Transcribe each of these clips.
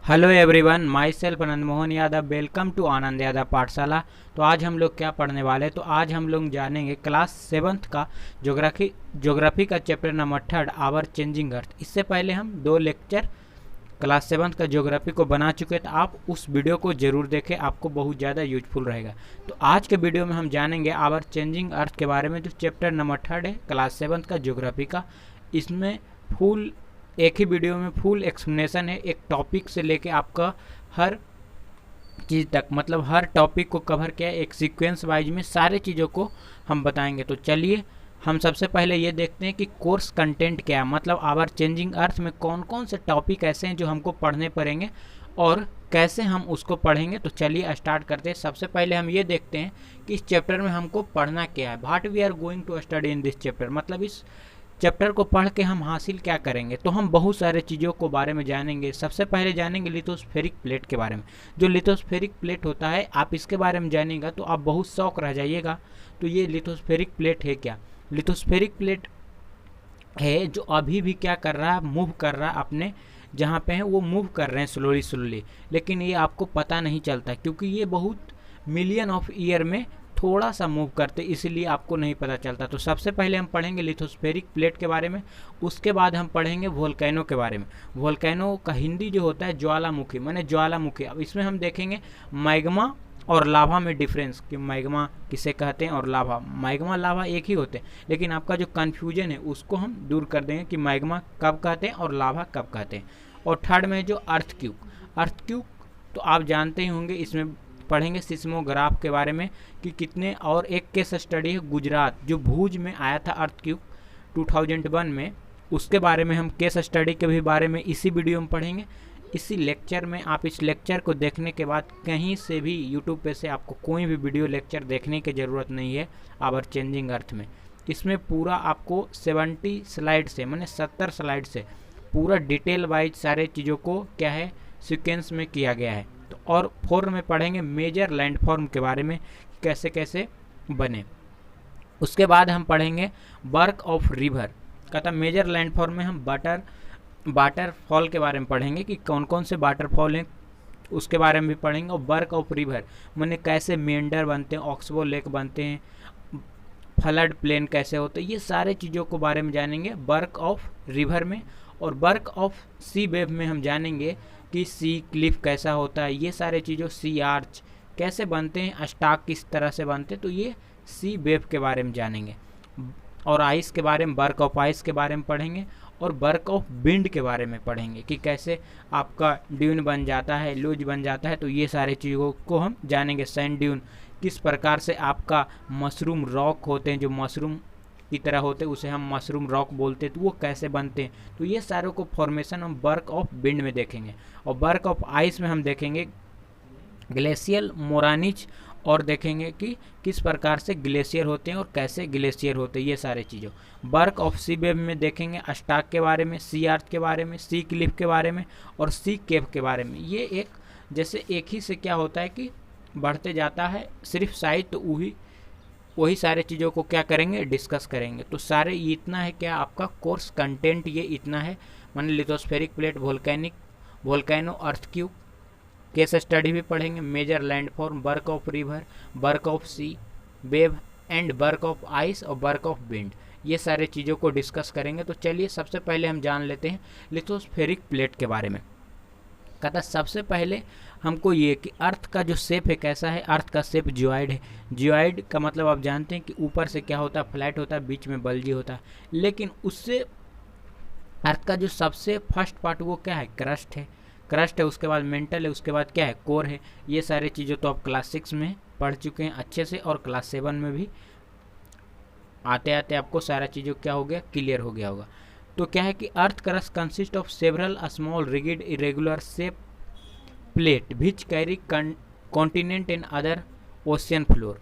Hello everyone, myself Anand Mohan Yadav. Welcome to Anand Yadav Pathshala. तो आज हम लोग क्या पढ़ने वाले हैं? तो आज हम लोग जानेंगे क्लास 7th का ज्योग्राफी का chapter number 3 our changing earth. इससे पहले हम 2 लेक्चर क्लास 7th का ज्योग्राफी को बना चुके हैं, तो आप उस वीडियो को जरूर देखें, आपको बहुत ज़्यादा यूजफुल रहेगा। तो आज के वीडियो में हम जानेंगे आवर चेंजिंग अर्थ के बारे में, जो चैप्टर नंबर 3 है क्लास 7th का ज्योग्राफी का। इसमें फुल एक ही वीडियो में फुल एक्सप्लेनेशन है, एक टॉपिक से लेके आपका हर चीज़ तक, मतलब हर टॉपिक को कवर किया है, एक सीक्वेंस वाइज में सारे चीज़ों को हम बताएंगे। तो चलिए हम सबसे पहले ये देखते हैं कि कोर्स कंटेंट क्या है, मतलब आवर चेंजिंग अर्थ में कौन कौन से टॉपिक ऐसे हैं जो हमको पढ़ने पड़ेंगे और कैसे हम उसको पढ़ेंगे। तो चलिए स्टार्ट करते हैं। सबसे पहले हम ये देखते हैं कि इस चैप्टर में हमको पढ़ना क्या है, what we are going to study in this chapter, मतलब इस चैप्टर को पढ़ के हम हासिल क्या करेंगे। तो हम बहुत सारे चीज़ों को बारे में जानेंगे। सबसे पहले जानेंगे लिथोस्फेरिक प्लेट के बारे में। जो लिथोस्फेरिक प्लेट होता है, आप इसके बारे में जानेगा तो आप बहुत शौक रह जाइएगा। तो ये लिथोस्फेरिक प्लेट है क्या? लिथोस्फेरिक प्लेट है जो अभी भी क्या कर रहा है, मूव कर रहा है, अपने जहाँ पे है वो मूव कर रहे हैं स्लोली, लेकिन ये आपको पता नहीं चलता क्योंकि ये बहुत मिलियन ऑफ ईयर में थोड़ा सा मूव करते, इसलिए आपको नहीं पता चलता। तो सबसे पहले हम पढ़ेंगे लिथोस्फेरिक प्लेट के बारे में, उसके बाद हम पढ़ेंगे वोल्केनो के बारे में। वोल्केनो का हिंदी जो होता है ज्वालामुखी, माने ज्वालामुखी। अब इसमें हम देखेंगे मैग्मा और लावा में डिफरेंस, कि मैग्मा किसे कहते हैं और लावा। मैग्मा लावा एक ही होते हैं, लेकिन आपका जो कन्फ्यूजन है उसको हम दूर कर देंगे कि मैग्मा कब कहते हैं और लावा कब कहते हैं। और थर्ड में जो अर्थक्यूक तो आप जानते ही होंगे, इसमें पढ़ेंगे सिस्मोग्राफ के बारे में कि कितने, और एक केस स्टडी है गुजरात जो भुज में आया था अर्थक्यूक 2001 में, उसके बारे में हम केस स्टडी के भी बारे में इसी वीडियो में पढ़ेंगे, इसी लेक्चर में। आप इस लेक्चर को देखने के बाद कहीं से भी यूट्यूब पे से आपको कोई भी वीडियो लेक्चर देखने की ज़रूरत नहीं है आवर चेंजिंग अर्थ में। इसमें पूरा आपको 70 स्लाइड से, मैंने 70 स्लाइड से पूरा डिटेल वाइज सारे चीज़ों को क्या है सीक्वेंस में किया गया है। तो और 4 में पढ़ेंगे मेजर लैंडफॉर्म के बारे में, कैसे कैसे बने। उसके बाद हम पढ़ेंगे वर्क ऑफ रिवर, कहता मेजर लैंडफॉर्म में हम वाटरफॉल के बारे में पढ़ेंगे कि कौन कौन से वाटरफॉल हैं, उसके बारे में भी पढ़ेंगे। और वर्क ऑफ रिवर मैंने कैसे मेंढर बनते हैं, ऑक्सबो लेक बनते हैं, फ्लड प्लेन कैसे होते हैं, ये सारे चीज़ों को बारे में जानेंगे वर्क ऑफ रिवर में। और वर्क ऑफ सी वेव में हम जानेंगे कि सी क्लिफ कैसा होता है, ये सारे चीज़ों, सी आर्च कैसे बनते हैं, स्टॉक किस तरह से बनते हैं, तो ये सी वेव के बारे में जानेंगे। और आइस के बारे में, वर्क ऑफ आइस के बारे में पढ़ेंगे। और वर्क ऑफ विंड के बारे में पढ़ेंगे कि कैसे आपका ड्यून बन जाता है, लूज बन जाता है, तो ये सारे चीज़ों को हम जानेंगे। सैंड ड्यून किस प्रकार से आपका मशरूम रॉक होते हैं, जो मशरूम की तरह होते हैं उसे हम मशरूम रॉक बोलते हैं, तो वो कैसे बनते हैं, तो ये सारों को फॉर्मेशन हम वर्क ऑफ विंड में देखेंगे। और वर्क ऑफ आइस में हम देखेंगे ग्लेशियल मोरानिच, और देखेंगे कि किस प्रकार से ग्लेशियर होते हैं और कैसे ग्लेशियर होते हैं, ये सारे चीज़ों। वर्क ऑफ सी वेव में देखेंगे स्टॉक के बारे में, सी आर्च के बारे में, सी क्लिफ के बारे में और सी केव के बारे में। ये एक जैसे एक ही से क्या होता है कि बढ़ते जाता है सिर्फ साइज, तो वही सारे चीज़ों को क्या करेंगे, डिस्कस करेंगे। तो सारे इतना है क्या आपका कोर्स कंटेंट, ये इतना है। माने lithospheric plate, volcano, earthquake, case study भी पढ़ेंगे, major landform, work of river, work of sea wave and work of ice और वर्क ऑफ विंड, ये सारे चीज़ों को डिस्कस करेंगे। तो चलिए सबसे पहले हम जान लेते हैं लिथोस्फेरिक प्लेट के बारे में। कहता सबसे पहले हमको ये कि अर्थ का जो शेप है कैसा है, अर्थ का शेप जियोइड है। जियोइड का मतलब आप जानते हैं कि ऊपर से क्या होता है, फ्लैट होता है, बीच में बल्जी होता है, लेकिन उससे अर्थ का जो सबसे फर्स्ट पार्ट वो क्या है, क्रस्ट है, उसके बाद मेंटल है, उसके बाद क्या है, कोर है। ये सारे चीज़ें तो आप क्लास 6 में पढ़ चुके हैं अच्छे से, और क्लास 7 में भी आते आते आपको सारा चीज़ों क्या हो गया, क्लियर हो गया होगा। तो क्या है कि earth crust consist of several small rigid irregular shape plate which carry continent in other ocean floor.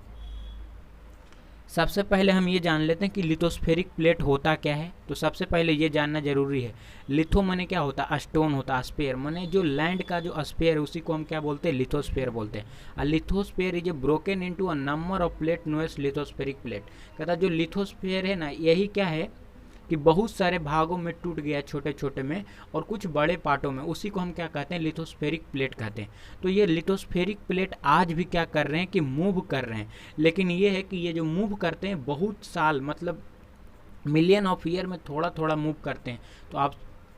सबसे पहले हम ये जान लेते हैं कि लिथोस्फेरिक प्लेट होता क्या है। तो सबसे पहले ये जानना जरूरी है, लिथो माने क्या होता है, स्टोन होता है, स्पेयर माने जो लैंड का जो स्पेयर है उसी को हम क्या बोलते हैं, लिथोस्फेयर बोलते हैं। और lithosphere is broken into a number of plate known as lithospheric plate. कहता जो लिथोस्फेयर है ना, यही क्या है, कि बहुत सारे भागों में टूट गया छोटे छोटे में और कुछ बड़े पार्टों में, उसी को हम क्या कहते हैं, लिथोस्फेरिक प्लेट कहते हैं। तो ये लिथोस्फेरिक प्लेट आज भी क्या कर रहे हैं कि मूव कर रहे हैं, लेकिन ये है कि ये जो मूव करते हैं बहुत साल, मतलब मिलियन ऑफ ईयर में थोड़ा थोड़ा मूव करते हैं। तो आप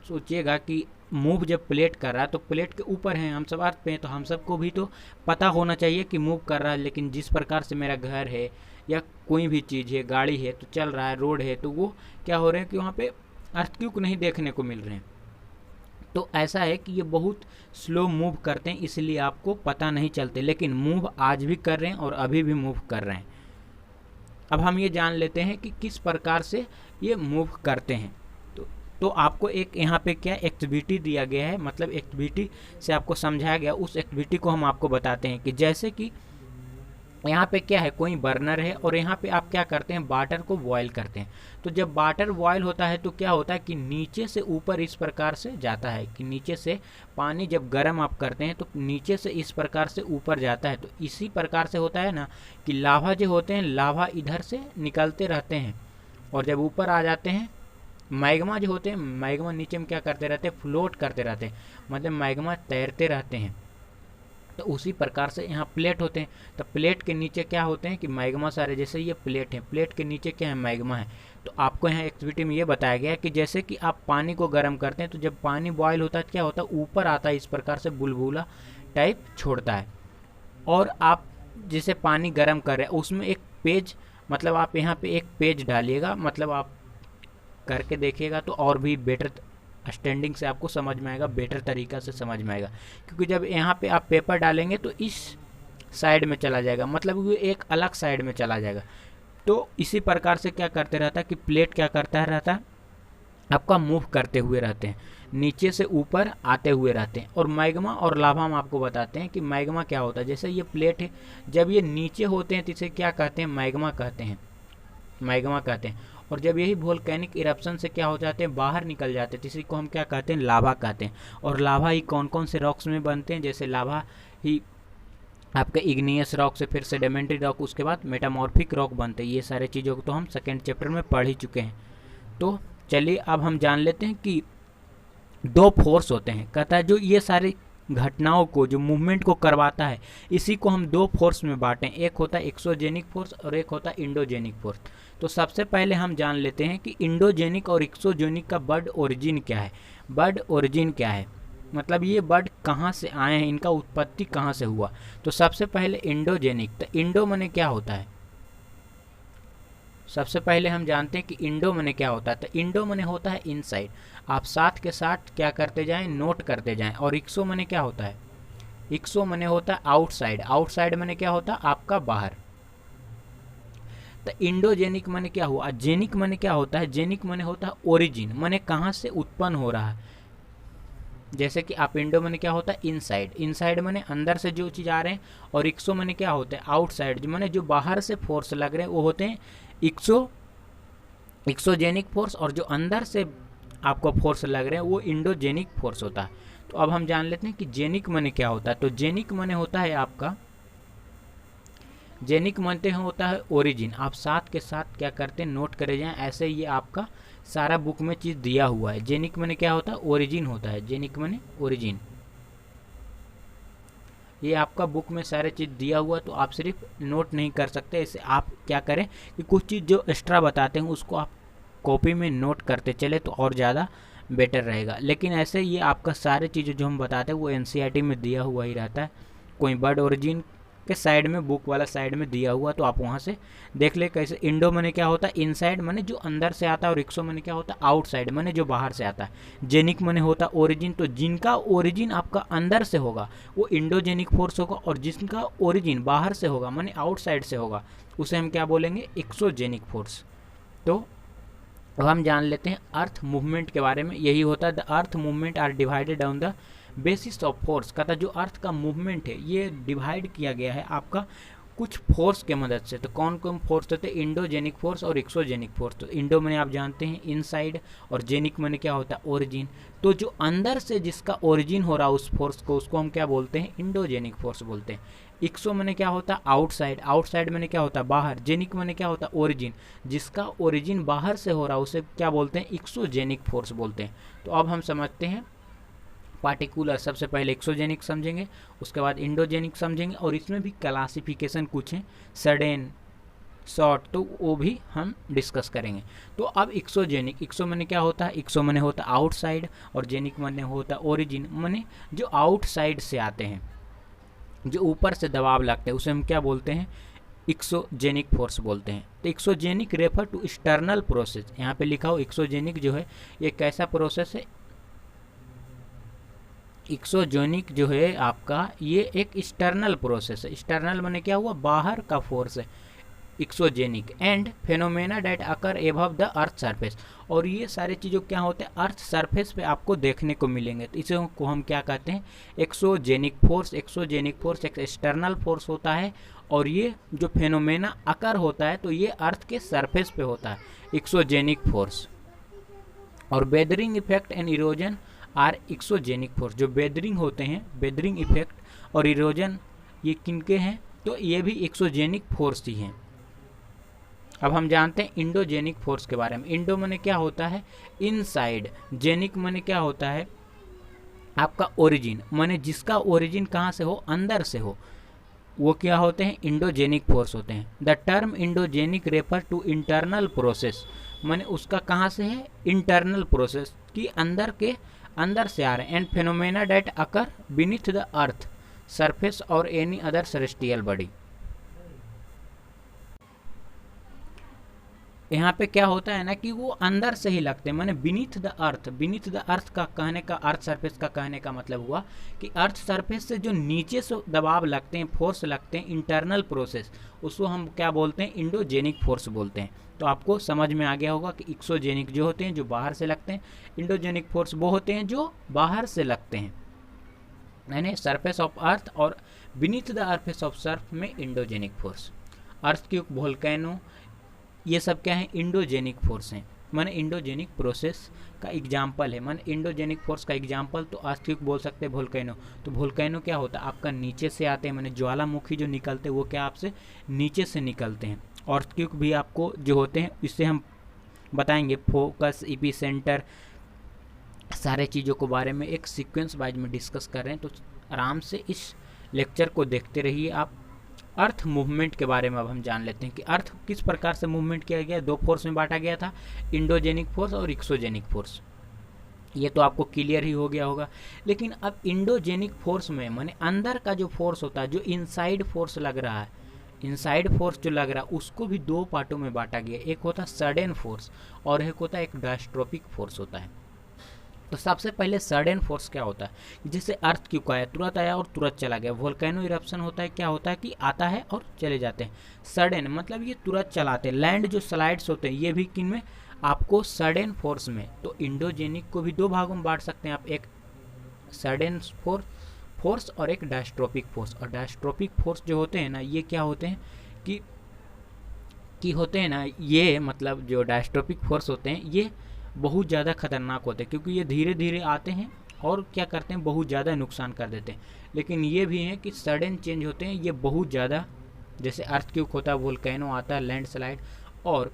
सोचिएगा कि मूव जब प्लेट कर रहा है तो प्लेट के ऊपर हैं, हम सब अर्थ पे हैं, तो हम सबको भी तो पता होना चाहिए कि मूव कर रहा है। लेकिन जिस प्रकार से मेरा घर है या कोई भी चीज़ है, गाड़ी है तो चल रहा है, रोड है, तो वो क्या हो रहे हैं कि वहाँ पे अर्थक्वेक नहीं देखने को मिल रहे हैं। तो ऐसा है कि ये बहुत स्लो मूव करते हैं, इसलिए आपको पता नहीं चलते, लेकिन मूव आज भी कर रहे हैं और अभी भी मूव कर रहे हैं। अब हम ये जान लेते हैं कि किस प्रकार से ये मूव करते हैं। तो आपको एक यहाँ पे क्या एक्टिविटी दिया गया है, मतलब एक्टिविटी से आपको समझाया गया, उस एक्टिविटी को हम आपको बताते हैं कि जैसे कि यहाँ पे क्या है, कोई बर्नर है और यहाँ पे आप क्या करते हैं, वाटर को बॉयल करते हैं। तो जब वाटर बॉयल होता है तो क्या होता है कि नीचे से ऊपर इस प्रकार से जाता है, कि नीचे से पानी जब गर्म आप करते हैं तो नीचे से इस प्रकार से ऊपर जाता है। तो इसी प्रकार से होता है ना कि लावा जो होते हैं, लावा इधर से निकलते रहते हैं और जब ऊपर आ जाते हैं, मैग्मा जो होते हैं, मैग्मा नीचे में क्या करते रहते हैं, फ्लोट करते रहते हैं, मतलब मैग्मा तैरते रहते हैं। तो उसी प्रकार से यहाँ प्लेट होते हैं, तो प्लेट के नीचे क्या होते हैं कि मैग्मा सारे, जैसे ये प्लेट है, प्लेट के नीचे क्या है, मैग्मा है। तो आपको यहाँ एक्टिविटी में ये बताया गया है कि जैसे कि आप पानी को गर्म करते हैं तो जब पानी बॉयल होता है क्या होता है, ऊपर आता है, इस प्रकार से बुलबुला टाइप छोड़ता है। और आप जैसे पानी गर्म कर रहे हैं उसमें एक पेज, मतलब आप यहाँ पे एक पेज डालिएगा, मतलब आप करके देखिएगा तो और भी बेटर स्टैंडिंग से आपको समझ में आएगा, बेटर तरीका से समझ में आएगा। क्योंकि जब यहाँ पे आप पेपर डालेंगे तो इस साइड में चला जाएगा, मतलब वो एक अलग साइड में चला जाएगा। तो इसी प्रकार से क्या करते रहता है कि प्लेट क्या करता रहता है, आपका मूव करते हुए रहते हैं, नीचे से ऊपर आते हुए रहते हैं। और मैग्मा और लावा हम आपको बताते हैं कि मैग्मा क्या होता है। जैसे ये प्लेट है, जब ये नीचे होते हैं तो इसे क्या कहते हैं, मैग्मा कहते हैं, मैग्मा कहते हैं। और जब यही वोल्केनिक इरप्शन से क्या हो जाते हैं, बाहर निकल जाते हैं, इसी को हम क्या कहते हैं, लावा कहते हैं। और लावा ही कौन कौन से रॉक्स में बनते हैं, जैसे लावा ही आपके इग्नियस रॉक से फिर सेडिमेंट्री रॉक, उसके बाद मेटामॉर्फिक रॉक बनते हैं। ये सारे चीज़ों को तो हम सेकेंड चैप्टर में पढ़ ही चुके हैं। तो चलिए अब हम जान लेते हैं कि दो फोर्स होते हैं, कहता है जो ये सारी घटनाओं को, जो मूवमेंट को करवाता है, इसी को हम दो फोर्स में बांटें, एक होता है एक्सोजेनिक फोर्स और एक होता है इंडोजेनिक फोर्स। तो सबसे पहले हम जान लेते हैं कि इंडोजेनिक और एक्सोजेनिक का बर्ड ओरिजिन क्या है। बर्ड ओरिजिन क्या है, मतलब ये बर्ड कहाँ से आए हैं, इनका उत्पत्ति कहाँ से हुआ। तो सबसे पहले इंडोजेनिक, तो इंडो मने क्या होता है, सबसे पहले हम जानते हैं कि इंडो मने क्या होता है। तो इंडो मने होता है इनसाइड, आप साथ के साथ क्या करते जाएं, नोट करते जाएं। और एक्सो मने क्या होता है, एक्सो मने होता है आउटसाइड, आउटसाइड मने क्या होता है, आपका बाहर। तो इंडोजेनिक मने क्या हुआ, जेनिक मने क्या होता है, जेनिक मने होता है ओरिजिन, मने कहाँ से उत्पन्न हो रहा है। जैसे कि आप इंडो मने क्या होता है इनसाइड, इनसाइड मने अंदर से जो चीज़ आ रहे हैं। और एक्सो मने क्या होता है आउटसाइड, जो मने जो बाहर से फोर्स लग रहे हैं वो होते हैं एक्सोजेनिक फोर्स। और जो अंदर से आपको फोर्स लग रहे हैं वो इंडोजेनिक फोर्स होता है। तो अब हम जान लेते हैं कि जेनिक मने क्या होता है। तो जेनिक मने होता है आपका, जेनिक मने होता है ओरिजिन। आप साथ के साथ क्या करते हैं, नोट करे जाएं, ऐसे ये आपका सारा बुक में चीज़ दिया हुआ है। जेनिक मने क्या होता है, ओरिजिन होता है, जेनिक मने ओरिजिन। ये आपका बुक में सारे चीज़ दिया हुआ, तो आप सिर्फ नोट नहीं कर सकते। ऐसे आप क्या करें कि कुछ चीज़ जो एक्स्ट्रा बताते हैं उसको आप कॉपी में नोट करते चले तो और ज़्यादा बेटर रहेगा। लेकिन ऐसे ये आपका सारे चीज़ें जो हम बताते हैं वो एनसीईआरटी में दिया हुआ ही रहता है। कोई बर्ड ओरिजिन के साइड में, बुक वाला साइड में दिया हुआ, तो आप वहाँ से देख ले कैसे। इंडो मने क्या होता है इनसाइड, मने जो अंदर से आता है। और एक्सो मने क्या होता है आउटसाइड, मने जो बाहर से आता है। जेनिक मने होता है ओरिजिन, तो जिनका ओरिजिन आपका अंदर से होगा वो इंडोजेनिक फोर्स होगा, और जिसका ओरिजिन बाहर से होगा मने आउटसाइड से होगा उसे हम क्या बोलेंगे, एक्सोजेनिक फोर्स। तो अब हम जान लेते हैं अर्थ मूवमेंट के बारे में। यही होता है, the earth movement are divided on the basis of force. कहता जो अर्थ का मूवमेंट है ये डिवाइड किया गया है आपका कुछ फोर्स के मदद से। तो कौन कौन फोर्स होते हैं? इंडोजेनिक फोर्स और एक्सोजेनिक फोर्स। तो इंडो मैंने आप जानते हैं इनसाइड, और जेनिक मैंने क्या होता है? ओरिजिन। तो जो अंदर से जिसका ओरिजिन हो रहा है उस फोर्स को, उसको हम क्या बोलते हैं? इंडोजेनिक फोर्स बोलते हैं। एक्सो मैंने क्या होता है? आउटसाइड। आउटसाइड मैंने क्या होता है? बाहर। जेनिक मैंने क्या होता है? ओरिजिन। जिसका ओरिजिन बाहर से हो रहा है उसे क्या बोलते हैं? एक्सोजेनिक फोर्स बोलते हैं। तो अब हम समझते हैं पार्टिकुलर। सबसे पहले एक्सोजेनिक समझेंगे, उसके बाद इंडोजेनिक समझेंगे, और इसमें भी क्लासिफिकेशन कुछ है, सडन, शॉर्ट, तो वो भी हम डिस्कस करेंगे। तो अब एक्सोजेनिक, एक्सो मैंने क्या होता है? एक्सो मैंने होता है आउटसाइड, और जेनिक मैंने होता है ओरिजिन, मैंने जो आउटसाइड से आते हैं, जो ऊपर से दबाव लगते हैं, उसे हम क्या बोलते हैं? एक्सोजेनिक फोर्स बोलते हैं। तो exogenic refer to external process, यहाँ पे लिखा हो एक्सोजेनिक जो है ये कैसा प्रोसेस है? एक्सोजेनिक जो है आपका ये एक एक्सटर्नल प्रोसेस है। एक्सटर्नल माने क्या हुआ? बाहर का फोर्स है exogenic. And phenomena that occur above the earth surface, और ये सारे चीज़ों क्या होते हैं? अर्थ सरफेस पे आपको देखने को मिलेंगे। तो इसे को हम क्या कहते हैं? Exogenic force. एक्सोजेनिक फोर्स एक एक्सटर्नल फोर्स होता है, और ये जो फेनोमेना अकर होता है तो ये अर्थ के सरफेस पे होता है, एक्सोजेनिक फोर्स। और weathering effect and erosion are exogenic force. जो वेदरिंग होते हैं, वेदरिंग इफेक्ट और इरोजन, ये किनके हैं? तो ये भी एक्सोजेनिक फोर्स ही हैं। अब हम जानते हैं इंडोजेनिक फोर्स के बारे में। इंडो माने क्या होता है? इनसाइड। जेनिक माने क्या होता है? आपका ओरिजिन, माने जिसका ओरिजिन कहाँ से हो? अंदर से हो, वो क्या होते हैं? इंडोजेनिक फोर्स होते हैं। The term endogenic refer to internal process, माने उसका कहाँ से है? इंटरनल प्रोसेस की अंदर से आ रहे हैं। And phenomena that occur beneath the earth surface और एनी अदर सेलेस्टियल बॉडी। यहाँ पे क्या होता है ना कि वो अंदर से ही लगते हैं, माने beneath the earth. Beneath the अर्थ का कहने का, अर्थ सरफेस का कहने का मतलब हुआ कि अर्थ सरफेस से जो नीचे से दबाव लगते हैं, फोर्स लगते हैं, इंटरनल प्रोसेस, उसको हम क्या बोलते हैं? इंडोजेनिक फोर्स बोलते हैं। तो आपको समझ में आ गया होगा कि एक्सोजेनिक जो होते हैं जो बाहर से लगते हैं, इंडोजेनिक फोर्स वो होते हैं जो बाहर से लगते हैं, यानी सरफेस ऑफ अर्थ, और beneath the surface of Surf में इंडोजेनिक फोर्स। अर्थक्वेक, वोल्केनो, ये सब क्या है? इंडोजेनिक फोर्स हैं, माने इंडोजेनिक प्रोसेस का एग्जाम्पल है। माने इंडोजेनिक फोर्स का एग्जाम्पल तो अर्थक्वेक बोल सकते हैं, वोल्केनो। तो वोल्केनो क्या होता है? आपका नीचे से आते हैं, माने ज्वालामुखी जो निकलते हैं वो क्या आपसे नीचे से निकलते हैं। अर्थक्वेक भी आपको जो होते हैं इससे हम बताएंगे, फोकस, एपिसेंटर, सारे चीज़ों के बारे में एक सीक्वेंस वाइज में डिस्कस कर रहे हैं। तो आराम से इस लेक्चर को देखते रहिए आप। अर्थ मूवमेंट के बारे में अब हम जान लेते हैं कि अर्थ किस प्रकार से मूवमेंट किया गया। दो फोर्स में बांटा गया था, इंडोजेनिक फोर्स और एक्सोजेनिक फोर्स। ये तो आपको क्लियर ही हो गया होगा। लेकिन अब इंडोजेनिक फोर्स में माने अंदर का जो फोर्स होता है, जो इनसाइड फोर्स लग रहा है, इनसाइड फोर्स जो लग रहा है उसको भी दो पार्टों में बांटा गया। एक होता है सडन फोर्स और एक होता है एक डायस्ट्रोपिक फोर्स होता है। तो सबसे पहले सडन फोर्स क्या होता है? जैसे अर्थ क्यों आया, तुरंत आया और तुरंत चला गया। वोल्केनो इरप्शन होता है, क्या होता है कि आता है और चले जाते हैं। सडन मतलब ये तुरंत चलाते हैं। लैंड जो स्लाइड्स होते हैं ये भी किन में? आपको सडन फोर्स में। तो इंडोजेनिक को भी दो भागों में बांट सकते हैं आप, एक सडन फोर्स और एक डायस्ट्रोपिक फोर्स। और डायस्ट्रोपिक फोर्स जो होते हैं ना, ये क्या होते हैं कि होते हैं ना, ये मतलब जो डायस्ट्रोपिक फोर्स होते हैं ये बहुत ज़्यादा खतरनाक होते हैं, क्योंकि ये धीरे धीरे आते हैं और क्या करते हैं? बहुत ज़्यादा नुकसान कर देते हैं। लेकिन ये भी हैं कि सडन चेंज होते हैं, ये बहुत ज़्यादा, जैसे अर्थक्वेक होता है, वोल्केनो आता है, लैंडस्लाइड। और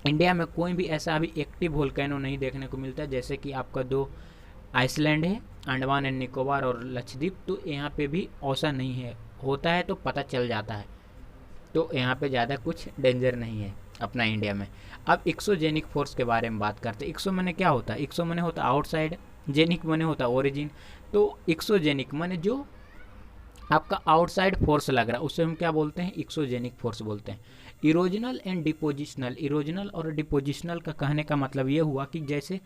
इंडिया में कोई भी ऐसा अभी एक्टिव वोल्केनो नहीं देखने को मिलता है। जैसे कि आपका दो आइसलैंड है, अंडमान एंड निकोबार और लक्षद्वीप, तो यहाँ पे भी ऐसा नहीं है। होता है तो पता चल जाता है, तो यहाँ पे ज़्यादा कुछ डेंजर नहीं है अपना इंडिया में। अब एक्सोजेनिक फोर्स के बारे में बात करते हैं। एक्सो माने क्या होता है? एक्सो माने होता है आउटसाइड, जेनिक माने होता है ओरिजिन। तो एक्सोजेनिक माने जो आपका आउटसाइड फोर्स लग रहा है उसे हम क्या बोलते हैं? एक्सोजेनिक फोर्स बोलते हैं। इरोजनल एंड डिपोजिशनल, इरोजनल और डिपोजिशनल का कहने का मतलब ये हुआ कि जैसे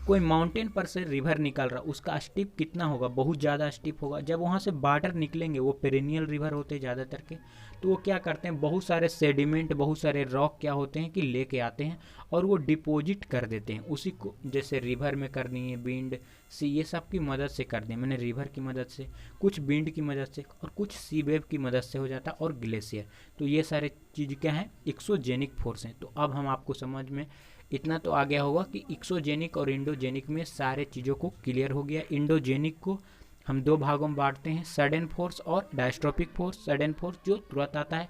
कोई माउंटेन पर से रिवर निकल रहा, उसका स्टीप कितना होगा, बहुत ज़्यादा स्टीप होगा। जब वहाँ से वाटर निकलेंगे, वो पेरेनियल रिवर होते हैं ज़्यादातर के, तो वो क्या करते हैं, बहुत सारे सेडिमेंट, बहुत सारे रॉक क्या होते हैं कि लेके आते हैं और वो डिपॉजिट कर देते हैं उसी को। जैसे रिवर में करनी है, विंड सी, ये सब की मदद से कर दें, मैंने रिवर की मदद से, कुछ विंड की मदद से और कुछ सी वेव की मदद से हो जाता है, और ग्लेशियर। तो ये सारे चीज़ क्या हैं, एक्सोजेनिक फोर्स हैं। तो अब हम आपको समझ में इतना तो आ गया होगा कि एक्सोजेनिक और इंडोजेनिक में सारे चीज़ों को क्लियर हो गया। इंडोजेनिक को हम दो भागों में बांटते हैं, सडन फोर्स और डायस्ट्रोपिक फोर्स। सडन फोर्स जो तुरंत आता है,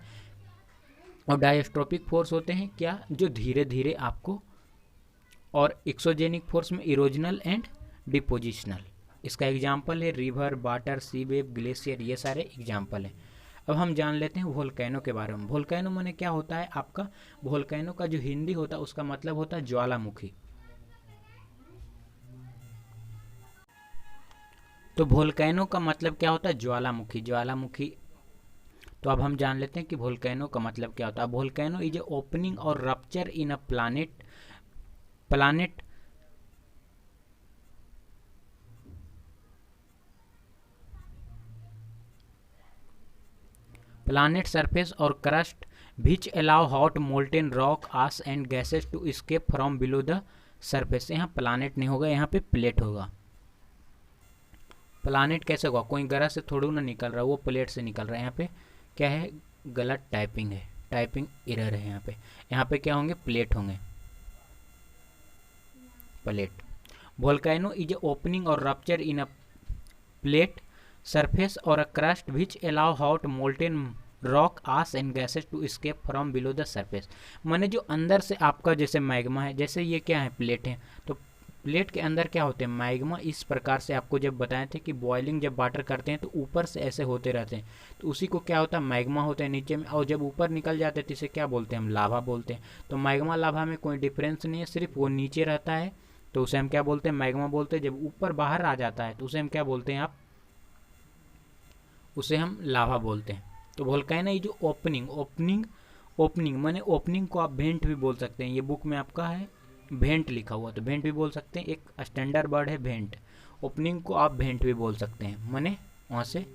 और डायस्ट्रोपिक फोर्स होते हैं क्या, जो धीरे धीरे आपको, और एक्सोजेनिक फोर्स में इरोजनल एंड डिपोजिशनल। इसका एग्जाम्पल है रिवर, वाटर, सी वेव, ग्लेशियर, ये सारे एग्जाम्पल हैं। अब हम जान लेते हैं वोल्केनो के बारे में। वोल्केनो माने क्या होता है आपका, वोल्केनो का जो हिंदी होता है उसका मतलब होता है ज्वालामुखी। तो वोल्केनो का मतलब क्या होता है, ज्वालामुखी, ज्वालामुखी। तो अब हम जान लेते हैं कि वोल्केनो का मतलब क्या होता है। Volcano is a opening or rupture in a planet planet surface or crust which allow hot molten rock, ash and gases to escape from below the surface। यहाँ प्लानेट नहीं होगा, यहाँ पे प्लेट होगा। प्लानेट कैसे होगा, कोई ग्रह से थोड़ा ना निकल रहा, वो प्लेट से निकल रहा है। यहाँ पे क्या है, गलत टाइपिंग है, टाइपिंग एरर है। यहाँ पे क्या होंगे, प्लेट होंगे, plate. Volcano is a opening or rupture in a plate surface or a crust which allow hot molten rock, ash and gases to escape from below the surface। माने जो अंदर से आपका जैसे मैग्मा है, जैसे ये क्या है, प्लेट है, तो प्लेट के अंदर क्या होते हैं, मैग्मा। इस प्रकार से आपको जब बताए थे कि बॉइलिंग जब वाटर करते हैं तो ऊपर से ऐसे होते रहते हैं, तो उसी को क्या होता है, मैग्मा होता है नीचे में, और जब ऊपर निकल जाते हैं तो इसे क्या बोलते हैं, हम लावा बोलते हैं। तो मैग्मा लावा में कोई डिफरेंस नहीं है, सिर्फ वो नीचे रहता है तो उसे हम क्या बोलते हैं, मैग्मा बोलते हैं। जब ऊपर बाहर आ जाता है तो उसे हम क्या बोलते हैं, आप उसे हम लावा बोलते हैं। तो वोल्केनो ये जो ओपनिंग माने ओपनिंग को आप भेंट भी बोल सकते हैं। ये बुक में आपका है भेंट लिखा हुआ, तो भेंट भी बोल सकते हैं, एक स्टैंडर्ड वर्ड है भेंट। ओपनिंग को आप भेंट भी बोल सकते हैं, माने वहाँ से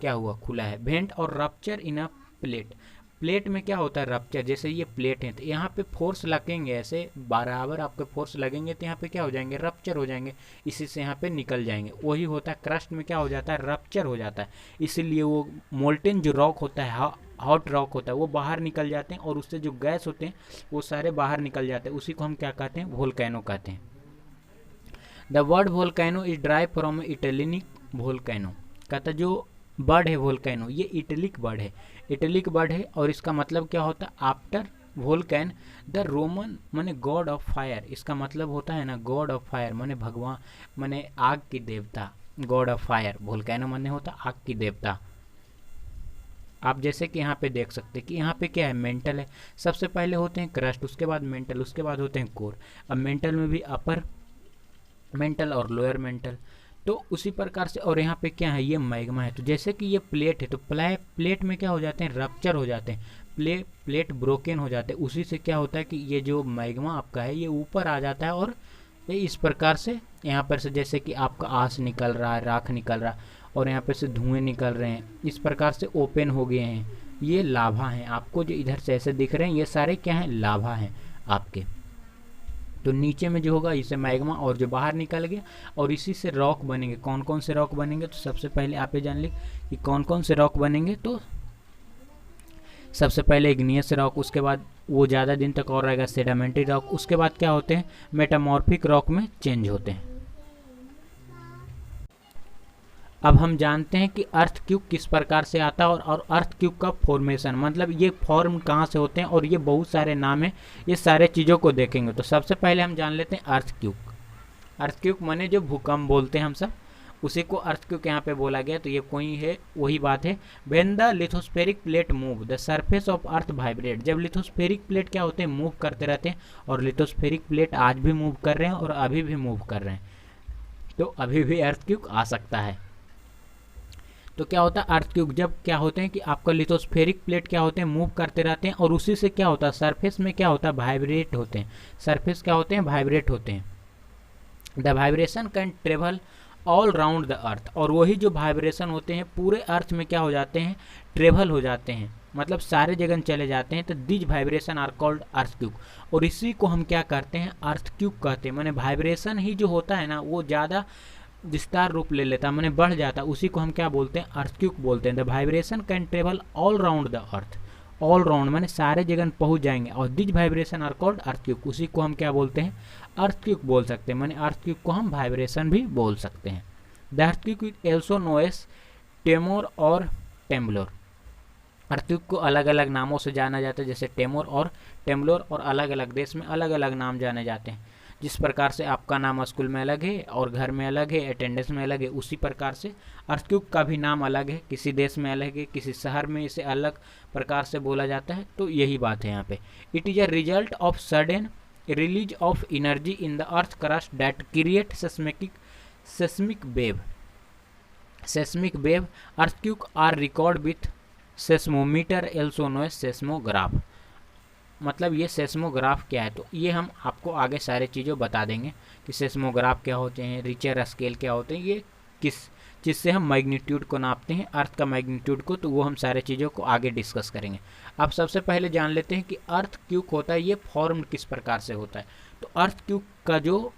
क्या हुआ, खुला है, भेंट। और rupture in a plate, plate में क्या होता है, रप्चर। जैसे ये प्लेट है तो यहाँ पे फोर्स लगेंगे, ऐसे बराबर आपके फोर्स लगेंगे तो यहाँ पे क्या हो जाएंगे, रप्चर हो जाएंगे, इसी से यहाँ पे निकल जाएंगे। वही होता है क्रस्ट में क्या हो जाता है, रप्चर हो जाता है। इसीलिए वो मोल्टेन जो रॉक होता है, हॉट रॉक होता है, वो बाहर निकल जाते हैं और उससे जो गैस होते हैं वो सारे बाहर निकल जाते हैं। उसी को हम क्या कहते हैं, वोल्केनो कहते हैं। The word volcano is drive from italic volcano, कहता जो वर्ड है वोल्केनो, ये इटलिक वर्ड है, इटलिक वर्ड है। और इसका मतलब क्या होता है, आफ्टर वोल्कैन द रोमन माने गॉड ऑफ फायर। इसका मतलब होता है ना, गॉड ऑफ फायर माने भगवान, माने आग की देवता, गॉड ऑफ फायर। वोल्केनो माने होता आग की देवता। आप जैसे कि यहाँ पे देख सकते हैं कि यहाँ पे क्या है, मेंटल है। सबसे पहले होते हैं क्रस्ट, उसके बाद मेंटल, उसके बाद होते हैं कोर। अब मेंटल में भी अपर मेंटल और लोअर मेंटल, तो उसी प्रकार से। और यहाँ पे क्या है, ये मैग्मा है। तो जैसे कि ये प्लेट है तो प्लेट में क्या हो जाते हैं, रप्चर हो जाते हैं, प्लेट ब्रोकन हो जाते हैं। उसी से क्या होता है कि ये जो मैग्मा आपका है ये ऊपर आ जाता है, और ये इस प्रकार से यहाँ पर से जैसे कि आपका आस निकल रहा है, राख निकल रहा है, और यहाँ पर से धुएँ निकल रहे हैं, इस प्रकार से ओपन हो गए हैं। ये लाभा हैं, आपको जो इधर से ऐसे दिख रहे हैं ये सारे क्या हैं, लाभा हैं आपके। तो नीचे में जो होगा इसे मैग्मा, और जो बाहर निकल गया, और इसी से रॉक बनेंगे। कौन कौन से रॉक बनेंगे, तो सबसे पहले आप ये जान ली कि कौन कौन से रॉक बनेंगे। तो सबसे पहले इग्नियस रॉक, उसके बाद वो ज़्यादा दिन तक और रहेगा सेडिमेंट्री रॉक, उसके बाद क्या होते हैं, मेटामॉर्फिक रॉक में चेंज होते हैं। अब हम जानते हैं कि अर्थ क्यूब किस प्रकार से आता है, और अर्थ क्यूब का फॉर्मेशन, मतलब ये फॉर्म कहाँ से होते हैं, और ये बहुत सारे नाम हैं, ये सारे चीज़ों को देखेंगे। तो सबसे पहले हम जान लेते हैं अर्थ क्यूब। अर्थ क्यूब माने जो भूकंप बोलते हैं हम सब, उसी को अर्थ क्यूब यहाँ पे बोला गया। तो ये कोई है, वही बात है। When the lithospheric plate move the surface of earth vibrate, जब लिथोस्फेरिक प्लेट क्या होते हैं, मूव करते रहते हैं, और लिथोस्फेरिक प्लेट आज भी मूव कर रहे हैं और अभी भी मूव कर रहे हैं, तो अभी भी अर्थ क्यूब आ सकता है। तो क्या होता है अर्थ क्यूब, जब क्या होते हैं कि आपका लिथोस्फेरिक प्लेट क्या होते हैं, मूव करते रहते हैं, और उसी से क्या होता है, सरफेस में क्या होता है, वाइब्रेट होते हैं। सरफेस क्या होते हैं, वाइब्रेट होते हैं। The vibration can travel all round the earth, और वही जो वाइब्रेशन होते हैं पूरे अर्थ में क्या हो जाते हैं, ट्रेवल हो जाते हैं, मतलब सारे जगह चले जाते हैं। तो दिज वाइब्रेशन आर कॉल्ड अर्थक्यूक, और इसी को हम क्या करते हैं, अर्थक्यूक कहते हैं। माने वाइब्रेशन ही जो होता है ना वो ज़्यादा विस्तार रूप ले लेता है, माने बढ़ जाता है, उसी को हम क्या बोलते हैं, अर्थक्यूक बोलते हैं। The vibration can travel all round the earth, all round माने सारे जगह पहुंच जाएंगे, और दिज वाइब्रेशन आर कॉल्ड अर्थक्यूक, उसी को हम क्या बोलते हैं, अर्थक्यूक बोल सकते हैं। माने अर्थक्यूक को हम वाइब्रेशन भी बोल सकते हैं। The earthquake is also known as tremor or temblor, अर्थक्यूक को अलग अलग नामों से जाना जाता है, जैसे टेमोर और टेम्बलोर, और अलग अलग देश में अलग अलग नाम जाने जाते हैं। जिस प्रकार से आपका नाम स्कूल में अलग है और घर में अलग है, अटेंडेंस में अलग है, उसी प्रकार से अर्थक्यूक का भी नाम अलग है, किसी देश में अलग है, किसी शहर में इसे अलग प्रकार से बोला जाता है। तो यही बात है यहाँ पे। It is a result of sudden release of energy in the earth crust that create seismic wave. Seismic wave earthquake are record with seismometer also known as seismograph. मतलब ये सेस्मोग्राफ क्या है, तो ये हम आपको आगे सारे चीज़ों बता देंगे कि सेस्मोग्राफ क्या होते हैं, रिचर स्केल क्या होते हैं, ये किस चीज़ से हम मैग्नीट्यूड को नापते हैं, अर्थ का मैग्नीट्यूड को, तो वो हम सारे चीज़ों को आगे डिस्कस करेंगे। अब सबसे पहले जान लेते हैं कि अर्थ क्यूक होता है, ये फॉर्म किस प्रकार से होता है। तो अर्थ क्यूक का जो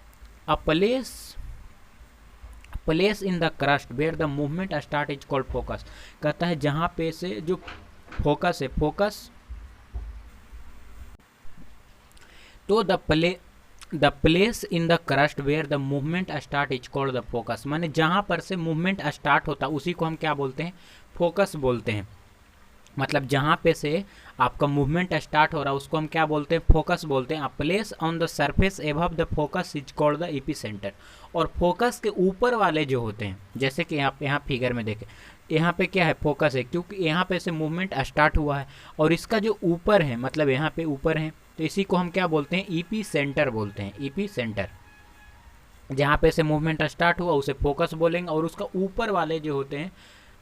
place in the crust where the movement start is called focus, कहता है जहाँ पे से जो फोकस है, फोकस, तो the place in the crust where the movement start is called the focus, माने जहाँ पर से मूवमेंट स्टार्ट होता है उसी को हम क्या बोलते हैं, फोकस बोलते हैं। मतलब जहाँ पे से आपका मूवमेंट स्टार्ट हो रहा है उसको हम क्या बोलते हैं, फोकस बोलते हैं। Place on the surface above the focus is called the epicentre, और फोकस के ऊपर वाले जो होते हैं, जैसे कि यहाँ फिगर में देखें, यहाँ पे क्या है, फोकस है, क्योंकि यहाँ पे से मूवमेंट स्टार्ट हुआ है, और इसका जो ऊपर है, मतलब यहाँ पे ऊपर है, तो इसी को हम क्या बोलते हैं, ईपी सेंटर बोलते हैं। ईपी सेंटर, जहाँ पे से मूवमेंट स्टार्ट हुआ उसे फोकस बोलेंगे, और उसका ऊपर वाले जो होते हैं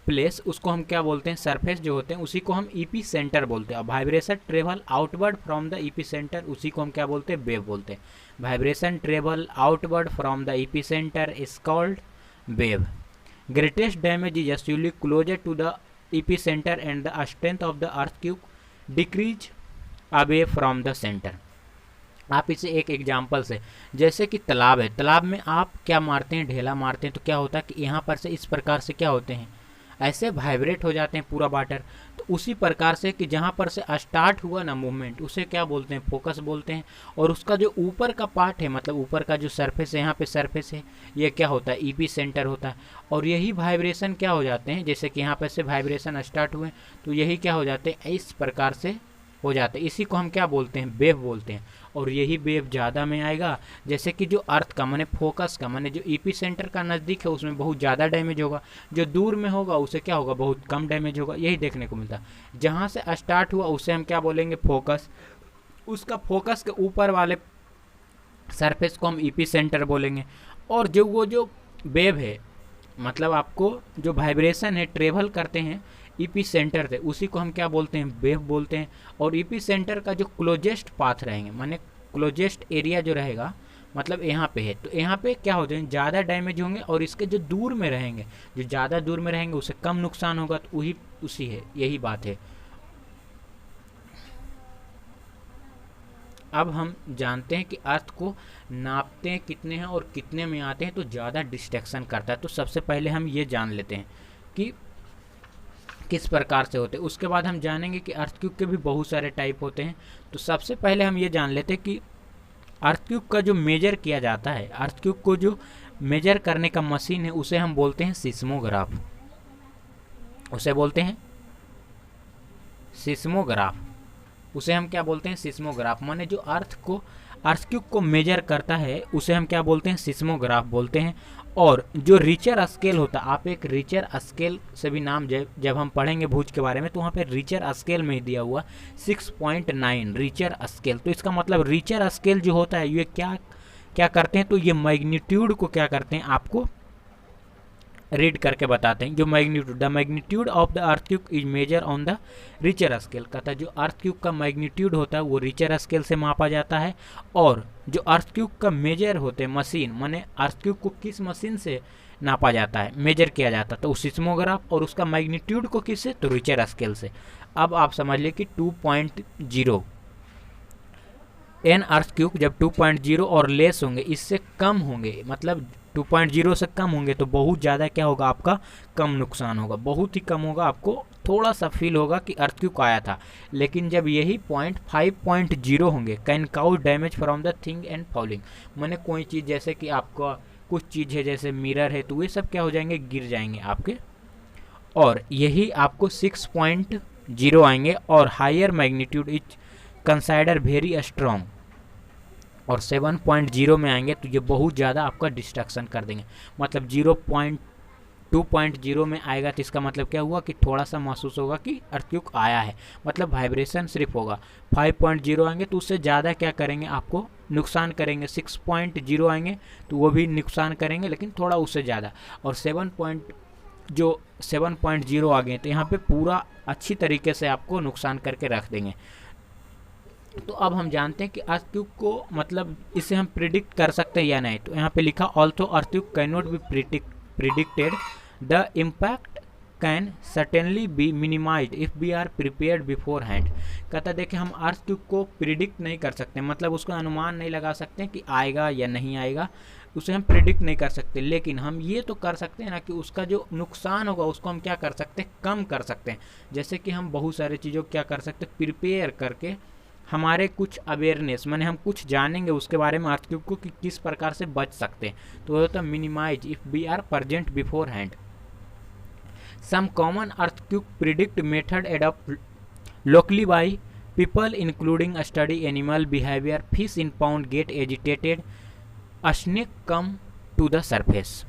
प्लेस, उसको हम क्या बोलते हैं, सरफेस जो होते हैं, उसी को हम ईपी सेंटर बोलते हैं। और vibration travel outward from the epicentre, उसी को हम क्या बोलते हैं, वेव बोलते हैं। Vibration travel outward from the epicentre is called wave. Greatest damage is usually closer to the epicentre and the strength of the earthquake decrease away from the centre. आप इसे एक example से, जैसे कि तालाब है, तालाब में आप क्या मारते हैं, ढेला मारते हैं, तो क्या होता है कि यहाँ पर से इस प्रकार से क्या होते हैं, ऐसे वाइब्रेट हो जाते हैं पूरा वाटर। तो उसी प्रकार से कि जहाँ पर से स्टार्ट हुआ ना मूवमेंट, उसे क्या बोलते हैं, फोकस बोलते हैं। और उसका जो ऊपर का पार्ट है, मतलब ऊपर का जो सरफेस है, यहाँ पे सरफेस है, ये क्या होता है, ईपी सेंटर होता है। और यही वाइब्रेशन क्या हो जाते हैं, जैसे कि यहाँ पर से वाइब्रेशन स्टार्ट हुए, तो यही क्या हो जाते हैं, इस प्रकार से हो जाते हैं। इसी को हम क्या बोलते हैं, वेव बोलते हैं। और यही वेव ज़्यादा में आएगा, जैसे कि जो अर्थ का माने फोकस का माने जो ईपी सेंटर का नज़दीक है उसमें बहुत ज़्यादा डैमेज होगा, जो दूर में होगा उसे क्या होगा, बहुत कम डैमेज होगा। यही देखने को मिलता है। जहाँ से स्टार्ट हुआ उसे हम क्या बोलेंगे, फोकस, उसका फोकस के ऊपर वाले सरफेस को हम ईपी सेंटर बोलेंगे। और जो वो जो वेव है, मतलब आपको जो वाइब्रेशन है ट्रेवल करते हैं ईपी सेंटर से, उसी को हम क्या बोलते हैं, वेव बोलते हैं। और ईपी सेंटर का जो क्लोजेस्ट पाथ रहेंगे, माने क्लोजेस्ट एरिया जो रहेगा, मतलब यहाँ पे है, तो यहाँ पे क्या हो जाएंगे, ज़्यादा डैमेज होंगे। और इसके जो दूर में रहेंगे, जो ज़्यादा दूर में रहेंगे उसे कम नुकसान होगा। तो वही उसी है, यही बात है। अब हम जानते हैं कि अर्थ को नापते हैं कितने हैं और कितने में आते हैं, तो ज़्यादा डिस्ट्रैक्शन करता है। तो सबसे पहले हम ये जान लेते हैं कि किस प्रकार से होते हैं। उसके बाद हम जानेंगे कि अर्थक्यूक के भी बहुत सारे टाइप होते हैं। तो सबसे पहले हम ये जान लेते हैं कि अर्थक्यूक का जो मेजर किया जाता है, अर्थक्यूक को जो मेजर करने का मशीन है उसे हम बोलते हैं सिस्मोग्राफ। उसे बोलते हैं सिस्मोग्राफ। उसे हम क्या बोलते हैं, सिस्मोग्राफ। माने जो अर्थक्यूक को मेजर करता है उसे हम क्या बोलते हैं, सिस्मोग्राफ बोलते हैं। और जो रिचर स्केल होता है, आप एक रिचर स्केल से भी नाम जब हम पढ़ेंगे भुज के बारे में, तो वहाँ पे रिचर स्केल में ही दिया हुआ 6.9 रिचर स्केल। तो इसका मतलब रिचर स्केल जो होता है ये क्या करते हैं, तो ये मैग्नीट्यूड को क्या करते हैं, आपको रीड करके बताते हैं। जो magnitude, the magnitude of the earthquake is major on the Richter scale. कहता है जो अर्थक्वेक का मैग्नीट्यूड होता है वो रिचर स्केल से मापा जाता है, और जो अर्थक्वेक का मेजर होते हैं मशीन, माने अर्थक्वेक को किस मशीन से नापा जाता है, मेजर किया जाता है, तो सिस्मोग्राफ, और उसका मैग्नीट्यूड को किससे, तो रिचर स्केल से। अब आप समझ लिए कि 2.0 एन अर्थक्वेक जब 2.0 और लेस होंगे, इससे कम होंगे, मतलब 2.0 से कम होंगे तो बहुत ज़्यादा क्या होगा, आपका कम नुकसान होगा, बहुत ही कम होगा, आपको थोड़ा सा फील होगा कि अर्थक्वेक आया था। लेकिन जब यही 5.0 होंगे, can cause damage from the thing and falling, मैंने कोई चीज़ जैसे कि आपका कुछ चीज़ है जैसे मिरर है, तो ये सब क्या हो जाएंगे, गिर जाएंगे आपके। और यही आपको 6.0 आएंगे, और higher magnitude is consider very strong, और 7.0 में आएंगे तो ये बहुत ज़्यादा आपका डिस्ट्रक्शन कर देंगे। मतलब 2.0 में आएगा तो इसका मतलब क्या हुआ कि थोड़ा सा महसूस होगा कि अर्थक्वेक आया है, मतलब वाइब्रेशन सिर्फ होगा। 5.0 आएंगे तो उससे ज़्यादा क्या करेंगे, आपको नुकसान करेंगे। 6.0 आएंगे तो वो भी नुकसान करेंगे, लेकिन थोड़ा उससे ज़्यादा। और 7.0 आ गए तो यहाँ पे पूरा अच्छी तरीके से आपको नुकसान करके रख देंगे। तो अब हम जानते हैं कि अर्थक्वेक को मतलब इसे हम प्रिडिक्ट कर सकते हैं या नहीं। तो यहाँ पे लिखा although earthquake can not be predicted, the impact can certainly be minimised if we are prepared beforehand. कहता देखिए हम अर्थक्वेक को प्रिडिक्ट नहीं कर सकते, मतलब उसका अनुमान नहीं लगा सकते कि आएगा या नहीं आएगा, उसे हम प्रिडिक्ट नहीं कर सकते। लेकिन हम ये तो कर सकते हैं ना कि उसका जो नुकसान होगा उसको हम क्या कर सकते हैं, कम कर सकते हैं। जैसे कि हम बहुत सारी चीज़ों को क्या कर सकते हैं, प्रिपेयर करके हमारे कुछ अवेयरनेस, माने हम कुछ जानेंगे उसके बारे में अर्थक्वेक को कि किस प्रकार से बच सकते हैं। तो वो होता है minimize if we are present beforehand. Some common earthquake predict method adopt locally by people including study animal behaviour, fish in pond get agitated, snake come to the surface.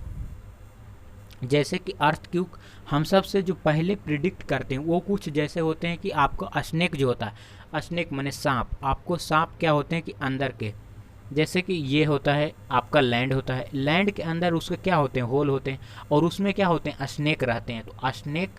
जैसे कि अर्थक्वेक हम सब से जो पहले predict करते हैं वो कुछ जैसे होते हैं कि आपको स्नेक जो होता है, स्नेक माने सांप, आपको सांप क्या होते हैं कि अंदर के, जैसे कि ये होता है आपका लैंड होता है, लैंड के अंदर उसके क्या होते हैं, होल होते हैं, और उसमें क्या होते हैं, स्नेक रहते हैं। तो स्नेक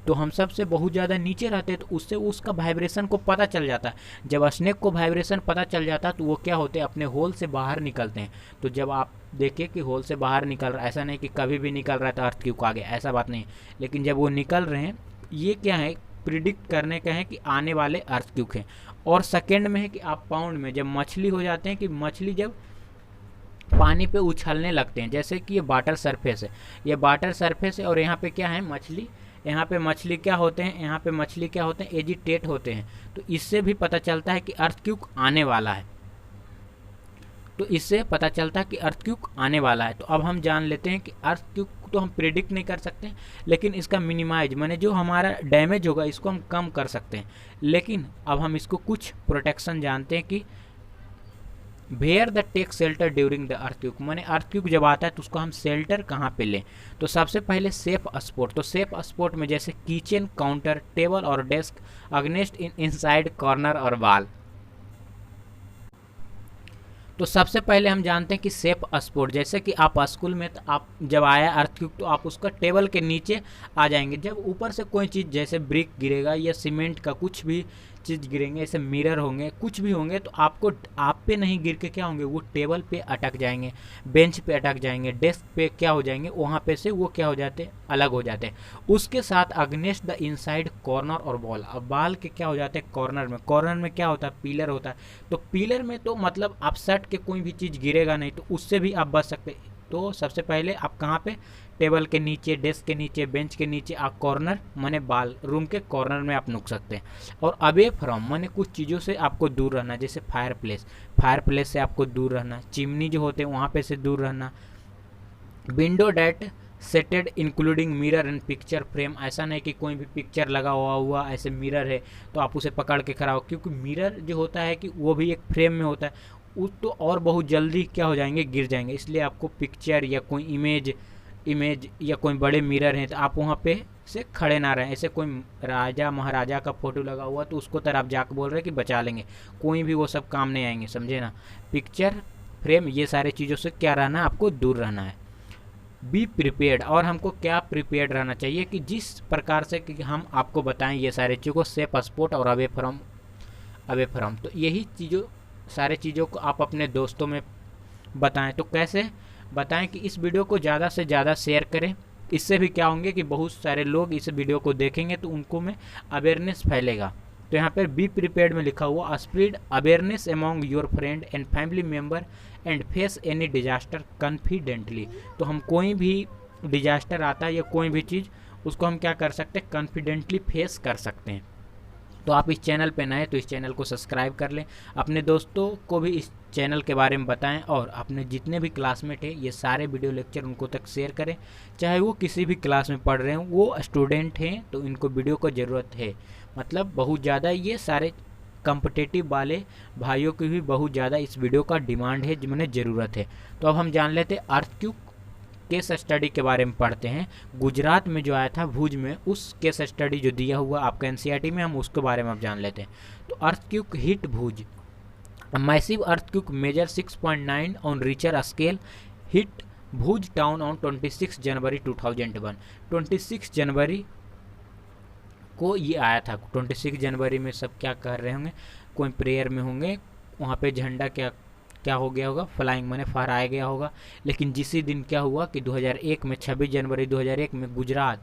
तो हम सब से बहुत ज़्यादा नीचे रहते हैं, तो उससे उसका वाइब्रेशन को पता चल जाता है। जब स्नेक को वाइब्रेशन पता चल जाता है तो वो क्या होते हैं, अपने होल से बाहर निकलते हैं। तो जब आप देखिए कि होल से बाहर निकल रहा है, ऐसा नहीं कि कभी भी निकल रहा है तो अर्थक्वेक आ गया, ऐसा बात नहीं। लेकिन जब वो निकल रहे हैं, ये क्या है, प्रिडिक्ट करने का है कि आने वाले अर्थक्वेक हैं। और सेकेंड में है कि आप पाउंड में जब मछली हो जाते हैं, कि मछली जब पानी पे उछलने लगते हैं, जैसे कि ये वाटर सरफेस है, ये वाटर सरफेस है, और यहाँ पे क्या है, मछली, यहाँ पे मछली क्या होते हैं, यहाँ पे मछली क्या होते हैं, एजिटेट होते हैं। तो इससे भी पता चलता है कि अर्थक्वेक आने वाला है, तो इससे पता चलता है कि अर्थक्वेक आने वाला है। तो अब हम जान लेते हैं कि अर्थक्वेक तो हम प्रेडिक्ट नहीं कर सकते, लेकिन इसका मिनिमाइज माने जो हमारा डैमेज होगा इसको हम कम कर सकते हैं। लेकिन अब हम इसको कुछ प्रोटेक्शन जानते हैं कि where the take shelter during the earthquake, माने अर्थक्वेक जब आता है तो उसको हम शेल्टर कहाँ पे लें। तो सबसे पहले सेफ स्पॉट, तो सेफ स्पॉट में जैसे किचन, काउंटर, टेबल और डेस्क, अगेंस्ट इनसाइड कॉर्नर और वॉल। तो सबसे पहले हम जानते हैं कि सेफ स्पॉट, जैसे कि आप स्कूल में तो आप जब आया अर्थक्वेक तो आप उसका टेबल के नीचे आ जाएंगे। जब ऊपर से कोई चीज़ जैसे ब्रिक गिरेगा या सीमेंट का कुछ भी चीज़ गिरेंगे, ऐसे मिरर होंगे, कुछ भी होंगे, तो आपको आप पे नहीं गिर के क्या होंगे, वो टेबल पे अटक जाएंगे, बेंच पे अटक जाएंगे, डेस्क पे क्या हो जाएंगे, वहाँ पे से वो क्या हो जाते हैं, अलग हो जाते हैं। उसके साथ अगेंस्ट द इनसाइड कॉर्नर और वॉल, अब वॉल के क्या हो जाते हैं, कॉर्नर में, कॉर्नर में क्या होता है, पिलर होता है। तो पिलर में तो मतलब आप सट के कोई भी चीज़ गिरेगा नहीं, तो उससे भी आप बच सकते। तो सबसे पहले आप कहाँ पे, टेबल के नीचे, डेस्क के नीचे, बेंच के नीचे, आप कॉर्नर माने बाल रूम के कॉर्नर में आप नुक सकते हैं। और अवे फ्रॉम माने कुछ चीज़ों से आपको दूर रहना, जैसे फायर प्लेस से आपको दूर रहना, चिमनी जो होते हैं वहाँ पे से दूर रहना, window that shattered including mirror and picture frame, ऐसा नहीं कि कोई भी पिक्चर लगा हुआ ऐसे मिरर है तो आप उसे पकड़ के खड़ा हो, क्योंकि मिरर जो होता है कि वो भी एक फ्रेम में होता है, उस तो और बहुत जल्दी क्या हो जाएंगे, गिर जाएंगे। इसलिए आपको पिक्चर या कोई इमेज या कोई बड़े मिरर हैं तो आप वहाँ पे से खड़े ना रहें। ऐसे कोई राजा महाराजा का फोटो लगा हुआ तो उसको तरह आप जाकर बोल रहे कि बचा लेंगे, कोई भी वो सब काम नहीं आएंगे, समझे ना। पिक्चर फ्रेम ये सारे चीज़ों से क्या रहना, आपको दूर रहना है। बी प्रिपेयर्ड, और हमको क्या प्रिपेयर्ड रहना चाहिए कि जिस प्रकार से कि हम आपको बताएं ये सारे चीज़ों को, सेफ स्पोर्ट और अवे फ्रॉम, तो यही चीज़ों सारे चीज़ों को आप अपने दोस्तों में बताएं। तो कैसे बताएं कि इस वीडियो को ज़्यादा से ज़्यादा शेयर करें, इससे भी क्या होंगे कि बहुत सारे लोग इस वीडियो को देखेंगे तो उनको में अवेयरनेस फैलेगा। तो यहाँ पर बी प्रिपेयर्ड में लिखा हुआ spread awareness among your friend and family member and face any disaster confidently. तो हम कोई भी डिजास्टर आता है या कोई भी चीज़, उसको हम क्या कर सकते हैं, कॉन्फिडेंटली फेस कर सकते हैं। तो आप इस चैनल पे नए तो इस चैनल को सब्सक्राइब कर लें, अपने दोस्तों को भी इस चैनल के बारे में बताएं, और अपने जितने भी क्लासमेट हैं ये सारे वीडियो लेक्चर उनको तक शेयर करें, चाहे वो किसी भी क्लास में पढ़ रहे हों, वो स्टूडेंट हैं तो इनको वीडियो को ज़रूरत है। मतलब बहुत ज़्यादा ये सारे कॉम्पिटिटिव वाले भाइयों की भी बहुत ज़्यादा इस वीडियो का डिमांड है, जिन्हें ज़रूरत है। तो अब हम जान लेते हैं अर्थक्वेक केस स्टडी के बारे में पढ़ते हैं। गुजरात में जो आया था भुज में, उस केस स्टडी जो दिया हुआ आपका एनसीईआरटी में, हम उसके बारे में अब जान लेते हैं। तो earthquake hit Bhuj, massive earthquake measure 6.9 on Richter scale hit Bhuj town on 26 January 2001। 26 जनवरी को ये आया था। 26 जनवरी में सब क्या कर रहे होंगे, कोई प्रेयर में होंगे, वहाँ पे झंडा क्या हो गया होगा, फ्लाइंग माने फहराया गया होगा। लेकिन जिसी दिन क्या हुआ कि 2001 में 26 जनवरी 2001 में गुजरात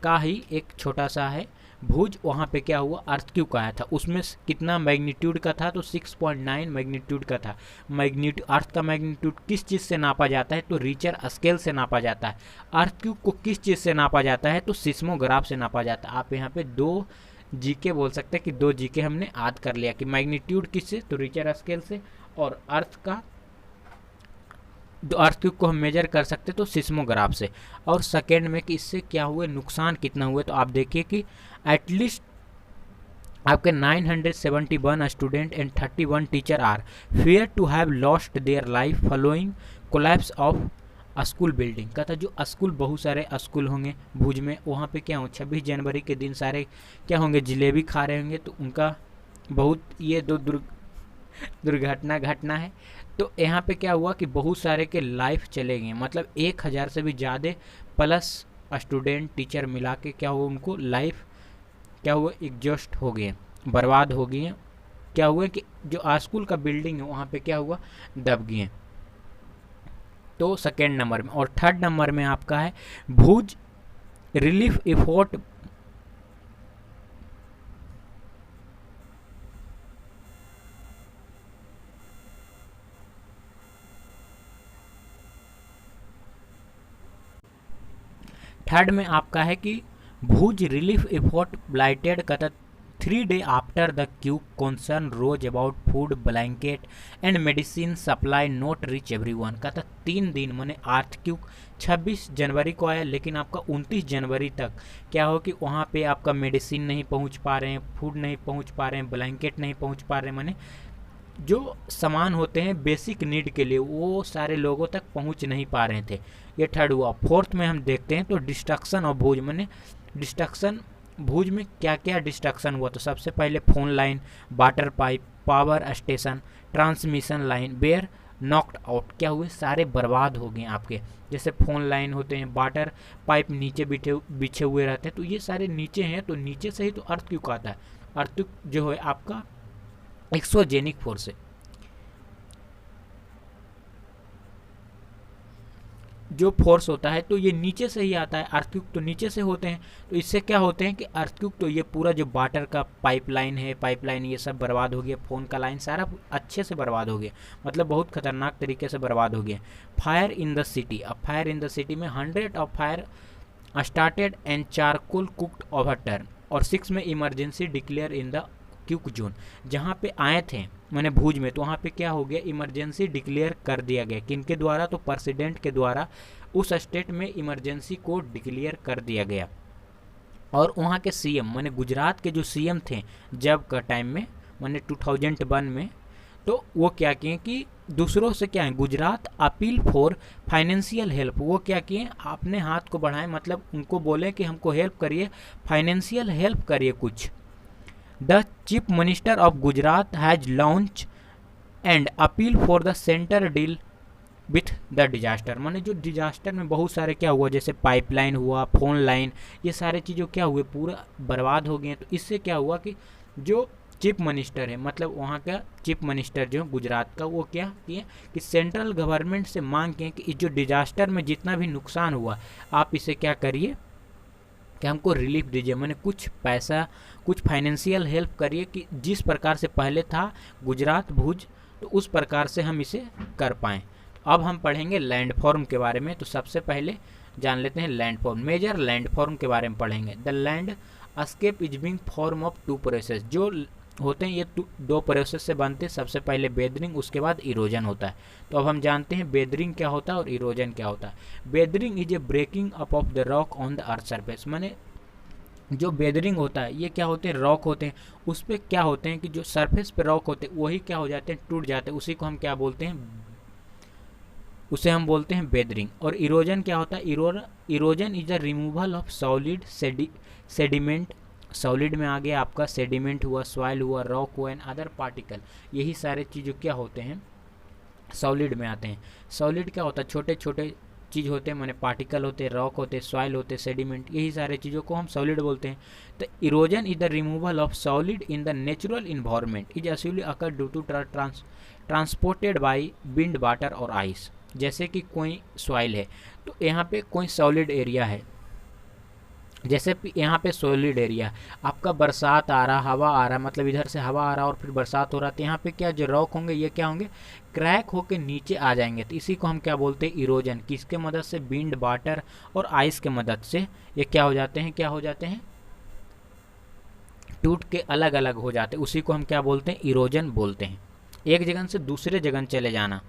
का ही एक छोटा सा है भुज, वहाँ पे क्या हुआ, अर्थक्वेक आया था। उसमें कितना मैग्नीट्यूड का था, तो 6.9 मैग्नीट्यूड का था। अर्थ का मैग्नीट्यूड किस चीज़ से नापा जाता है, तो रिचर स्केल से नापा जाता है। अर्थक्वेक को किस चीज़ से नापा जाता है, तो सिस्मोग्राफ से नापा जाता है। आप यहाँ पे 2 जीके बोल सकते हैं कि 2 जीके हमने याद कर लिया कि मैग्नीट्यूड किससे, तो रिचर स्केल से, और अर्थक्वेक को हम मेजर कर सकते तो सिस्मोग्राफ से। और सेकेंड में कि इससे क्या हुए, नुकसान कितना हुए, तो आप देखिए कि एटलीस्ट आपके 971 student and 31 teacher are fear to have lost their life following collapse of school building. कहता जो स्कूल, बहुत सारे स्कूल होंगे भुज में, वहाँ पे क्या हो 26 जनवरी के दिन सारे क्या होंगे, जलेबी खा रहे होंगे, तो उनका बहुत ये दुर्घटना घटना है। तो यहाँ पे क्या हुआ कि बहुत सारे के लाइफ चले गए, मतलब 1000 से भी ज़्यादा प्लस स्टूडेंट टीचर मिला के क्या हुआ, उनको लाइफ क्या हुआ, एग्जॉस्ट हो गए, बर्बाद हो गए। क्या हुआ कि जो स्कूल का बिल्डिंग है वहाँ पे क्या हुआ, दब गए। तो सेकेंड नंबर में, और थर्ड नंबर में आपका है भुज रिलीफ एफर्ट थर्ड में आपका है कि भुज रिलीफ एफर्ट ब्लाइटेड कहता 3 day after the quake concern rose about food blanket and medicine supply not reach everyone. कहता 3 दिन मैंने अर्थक्वेक 26 जनवरी को आया, लेकिन आपका 29 जनवरी तक क्या हो कि वहाँ पे आपका मेडिसिन नहीं पहुँच पा रहे हैं, फूड नहीं पहुँच पा रहे हैं, ब्लैंकेट नहीं पहुँच पा रहे हैं, मैंने जो सामान होते हैं बेसिक नीड के लिए वो सारे लोगों तक पहुंच नहीं पा रहे थे। ये थर्ड हुआ। फोर्थ में हम देखते हैं तो डिस्ट्रक्शन ऑफ भुज, मैंने डिस्ट्रक्शन भुज में क्या क्या डिस्ट्रक्शन हुआ, तो सबसे पहले phone line, water pipe, power station, transmission line were knocked out, क्या हुए, सारे बर्बाद हो गए आपके। जैसे फोन लाइन होते हैं, वाटर पाइप नीचे बिछे हुए रहते हैं, तो ये सारे नीचे हैं, तो नीचे से ही तो अर्थक्वेक आता है। अर्थक्वेक जो है आपका एक्सोजेनिक फोर्स है, जो फोर्स होता है तो ये नीचे से ही आता है। अर्थक्वेक तो नीचे से होते हैं, तो इससे क्या होते हैं कि अर्थक्वेक तो ये पूरा जो वाटर का पाइपलाइन है, पाइपलाइन ये सब बर्बाद हो गया, फोन का लाइन सारा अच्छे से बर्बाद हो गया, मतलब बहुत खतरनाक तरीके से बर्बाद हो गया। फायर इन द सिटी, अब फायर इन द सिटी में 100 of fire started and charcoal cooked overturn. और 6 में emergency declare in the quick zone, जहाँ पे आए थे मैंने भुज में, तो वहाँ पे क्या हो गया, इमरजेंसी डिक्लेयर कर दिया गया। किनके द्वारा, तो प्रेसिडेंट के द्वारा उस स्टेट में इमरजेंसी को डिक्लेयर कर दिया गया। और वहाँ के सीएम मैंने गुजरात के जो सीएम थे जब का टाइम में मैंने 2001 में, तो वो क्या किए कि दूसरों से क्या है, Gujarat appeal for financial help, वो क्या किए, अपने हाथ को बढ़ाएं, मतलब उनको बोले कि हमको हेल्प करिए, फाइनेंशियल हेल्प करिए कुछ। The Chief Minister of Gujarat has launched and appeal for the center deal with the disaster, माने जो डिजास्टर में बहुत सारे क्या हुआ, जैसे पाइपलाइन हुआ, फोन लाइन, ये सारे चीज़ों क्या हुए, पूरा बर्बाद हो गए। तो इससे क्या हुआ कि जो चीफ मिनिस्टर है, मतलब वहाँ का चीफ मिनिस्टर जो गुजरात का, वो क्या किए कि सेंट्रल गवर्नमेंट से मांग किए कि इस जो डिजास्टर में जितना भी नुकसान हुआ आप इसे क्या करिए कि हमको रिलीफ दीजिए, मैंने कुछ पैसा, कुछ फाइनेंशियल हेल्प करिए कि जिस प्रकार से पहले था गुजरात भुज, तो उस प्रकार से हम इसे कर पाएँ। तो अब हम पढ़ेंगे लैंडफॉर्म के बारे में। तो सबसे पहले जान लेते हैं लैंडफॉर्म, मेजर लैंडफॉर्म के बारे में पढ़ेंगे। The landscape is being form of two process, जो होते हैं ये दो प्रोसेस से बनते हैं। सबसे पहले बेदरिंग, उसके बाद इरोजन होता है। तो अब हम जानते हैं बेदरिंग क्या होता है और इरोजन क्या होता है। Weathering is a breaking up of the rock on the earth surface, माने जो बेदरिंग होता है ये क्या होते हैं, रॉक होते हैं, उस पर क्या होते हैं कि जो सरफेस पे रॉक होते हैं वही क्या हो जाते हैं, टूट जाते हैं, उसी को हम क्या बोलते हैं, उसे हम बोलते हैं बेदरिंग। और इरोजन क्या होता है, erosion is the removal of solid sediment, solid में आ गया आपका सेडिमेंट हुआ, सॉइल हुआ, रॉक हुआ एंड अदर पार्टिकल, यही सारे चीज़ क्या होते हैं, सॉलिड में आते हैं। सॉलिड क्या होता है, छोटे छोटे चीज़ होते हैं, माने पार्टिकल होते हैं, रॉक होते हैं, सॉइल होते हैं, सेडिमेंट, यही सारे चीज़ों को हम सॉलिड बोलते हैं। तो erosion is the removal of solid in the natural environment is actually occur due to transported by wind, water और आइस। जैसे कि कोई सॉइल है तो यहाँ पे कोई सॉलिड एरिया है, जैसे यहाँ पे सॉलिड एरिया, आपका बरसात आ रहा, हवा आ रहा, मतलब इधर से हवा आ रहा और फिर बरसात हो रहा, तो यहाँ पे क्या जो रॉक होंगे ये क्या होंगे, क्रैक होके नीचे आ जाएंगे। तो इसी को हम क्या बोलते हैं, इरोजन। किसके मदद से, विंड, वाटर और आइस के मदद से ये क्या हो जाते हैं, क्या हो जाते हैं, टूट के अलग अलग हो जाते हैं, उसी को हम क्या बोलते हैं, इरोजन बोलते हैं। एक जगह से दूसरे जगह चले जाना,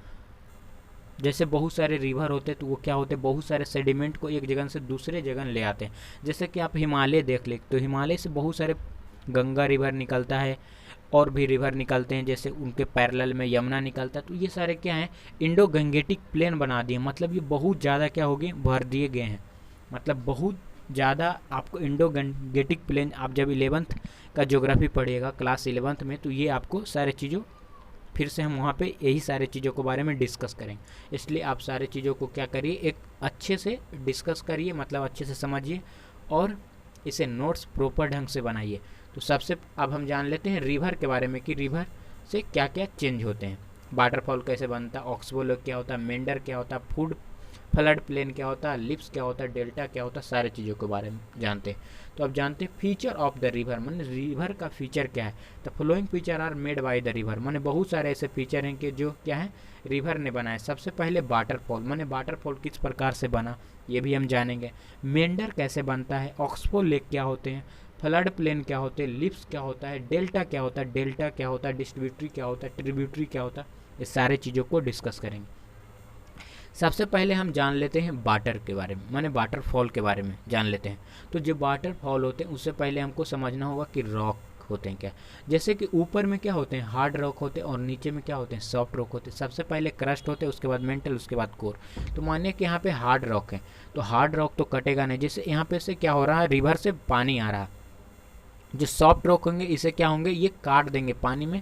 जैसे बहुत सारे रिवर होते हैं तो वो क्या होते हैं, बहुत सारे सेडिमेंट को एक जगह से दूसरे जगह ले आते हैं। जैसे कि आप हिमालय देख ले, तो हिमालय से बहुत सारे गंगा रिवर निकलता है और भी रिवर निकलते हैं, जैसे उनके पैरेलल में यमुना निकलता है। तो ये सारे क्या हैं, इंडो गंगेटिक प्लेन बना दिए, मतलब ये बहुत ज़्यादा क्या हो गए, भर दिए गए हैं, मतलब बहुत ज़्यादा आपको इंडो गंगेटिक प्लेन, आप जब 11th का ज्योग्राफी पढ़िएगा क्लास 11th में, तो ये आपको सारे चीज़ों, फिर से हम वहाँ पे यही सारे चीज़ों के बारे में डिस्कस करेंगे। इसलिए आप सारे चीज़ों को क्या करिए, एक अच्छे से डिस्कस करिए, मतलब अच्छे से समझिए और इसे नोट्स प्रॉपर ढंग से बनाइए। तो सबसे अब हम जान लेते हैं रिवर के बारे में कि रिवर से क्या क्या चेंज होते हैं, वाटरफॉल कैसे बनता है, ऑक्सबो लेक क्या होता है, मेंढर क्या होता है, फ्लड प्लेन क्या होता है, लिप्स क्या होता है, डेल्टा क्या होता है, सारे चीज़ों के बारे में जानते हैं। तो अब जानते हैं फीचर ऑफ द रिवर, माने रिवर का फीचर क्या है। The flowing feature are made by the river, माने बहुत सारे ऐसे फीचर हैं कि जो क्या है, रिवर ने बनाए। सबसे पहले वाटरफॉल, माने वाटरफॉल किस प्रकार से बना ये भी हम जानेंगे। मेंढर कैसे बनता है, ऑक्सबो लेक क्या होते हैं, फ्लड प्लेन क्या होते हैं, लिप्स क्या होता है, डेल्टा क्या होता है, डेल्टा क्या होता है, डिस्ट्रीब्यूटरी क्या होता है, ट्रिब्यूटरी क्या होता है, ये सारे चीज़ों को डिस्कस करेंगे। सबसे पहले हम जान लेते हैं वाटर के बारे में, माने वाटरफॉल के बारे में जान लेते हैं। तो जो वाटरफॉल होते हैं उससे पहले हमको समझना होगा कि रॉक होते हैं क्या। जैसे कि ऊपर में क्या होते हैं, हार्ड रॉक होते हैं और नीचे में क्या होते हैं, सॉफ्ट रॉक होते हैं। सबसे पहले क्रस्ट होते हैं, उसके बाद मेंटल, उसके बाद कोर। तो मानिए कि यहाँ पे हार्ड रॉक है, तो हार्ड रॉक तो कटेगा नहीं। जैसे यहाँ पे से क्या हो रहा है, रिवर से पानी आ रहा है, जो सॉफ्ट रॉक होंगे इसे क्या होंगे, ये काट देंगे पानी में,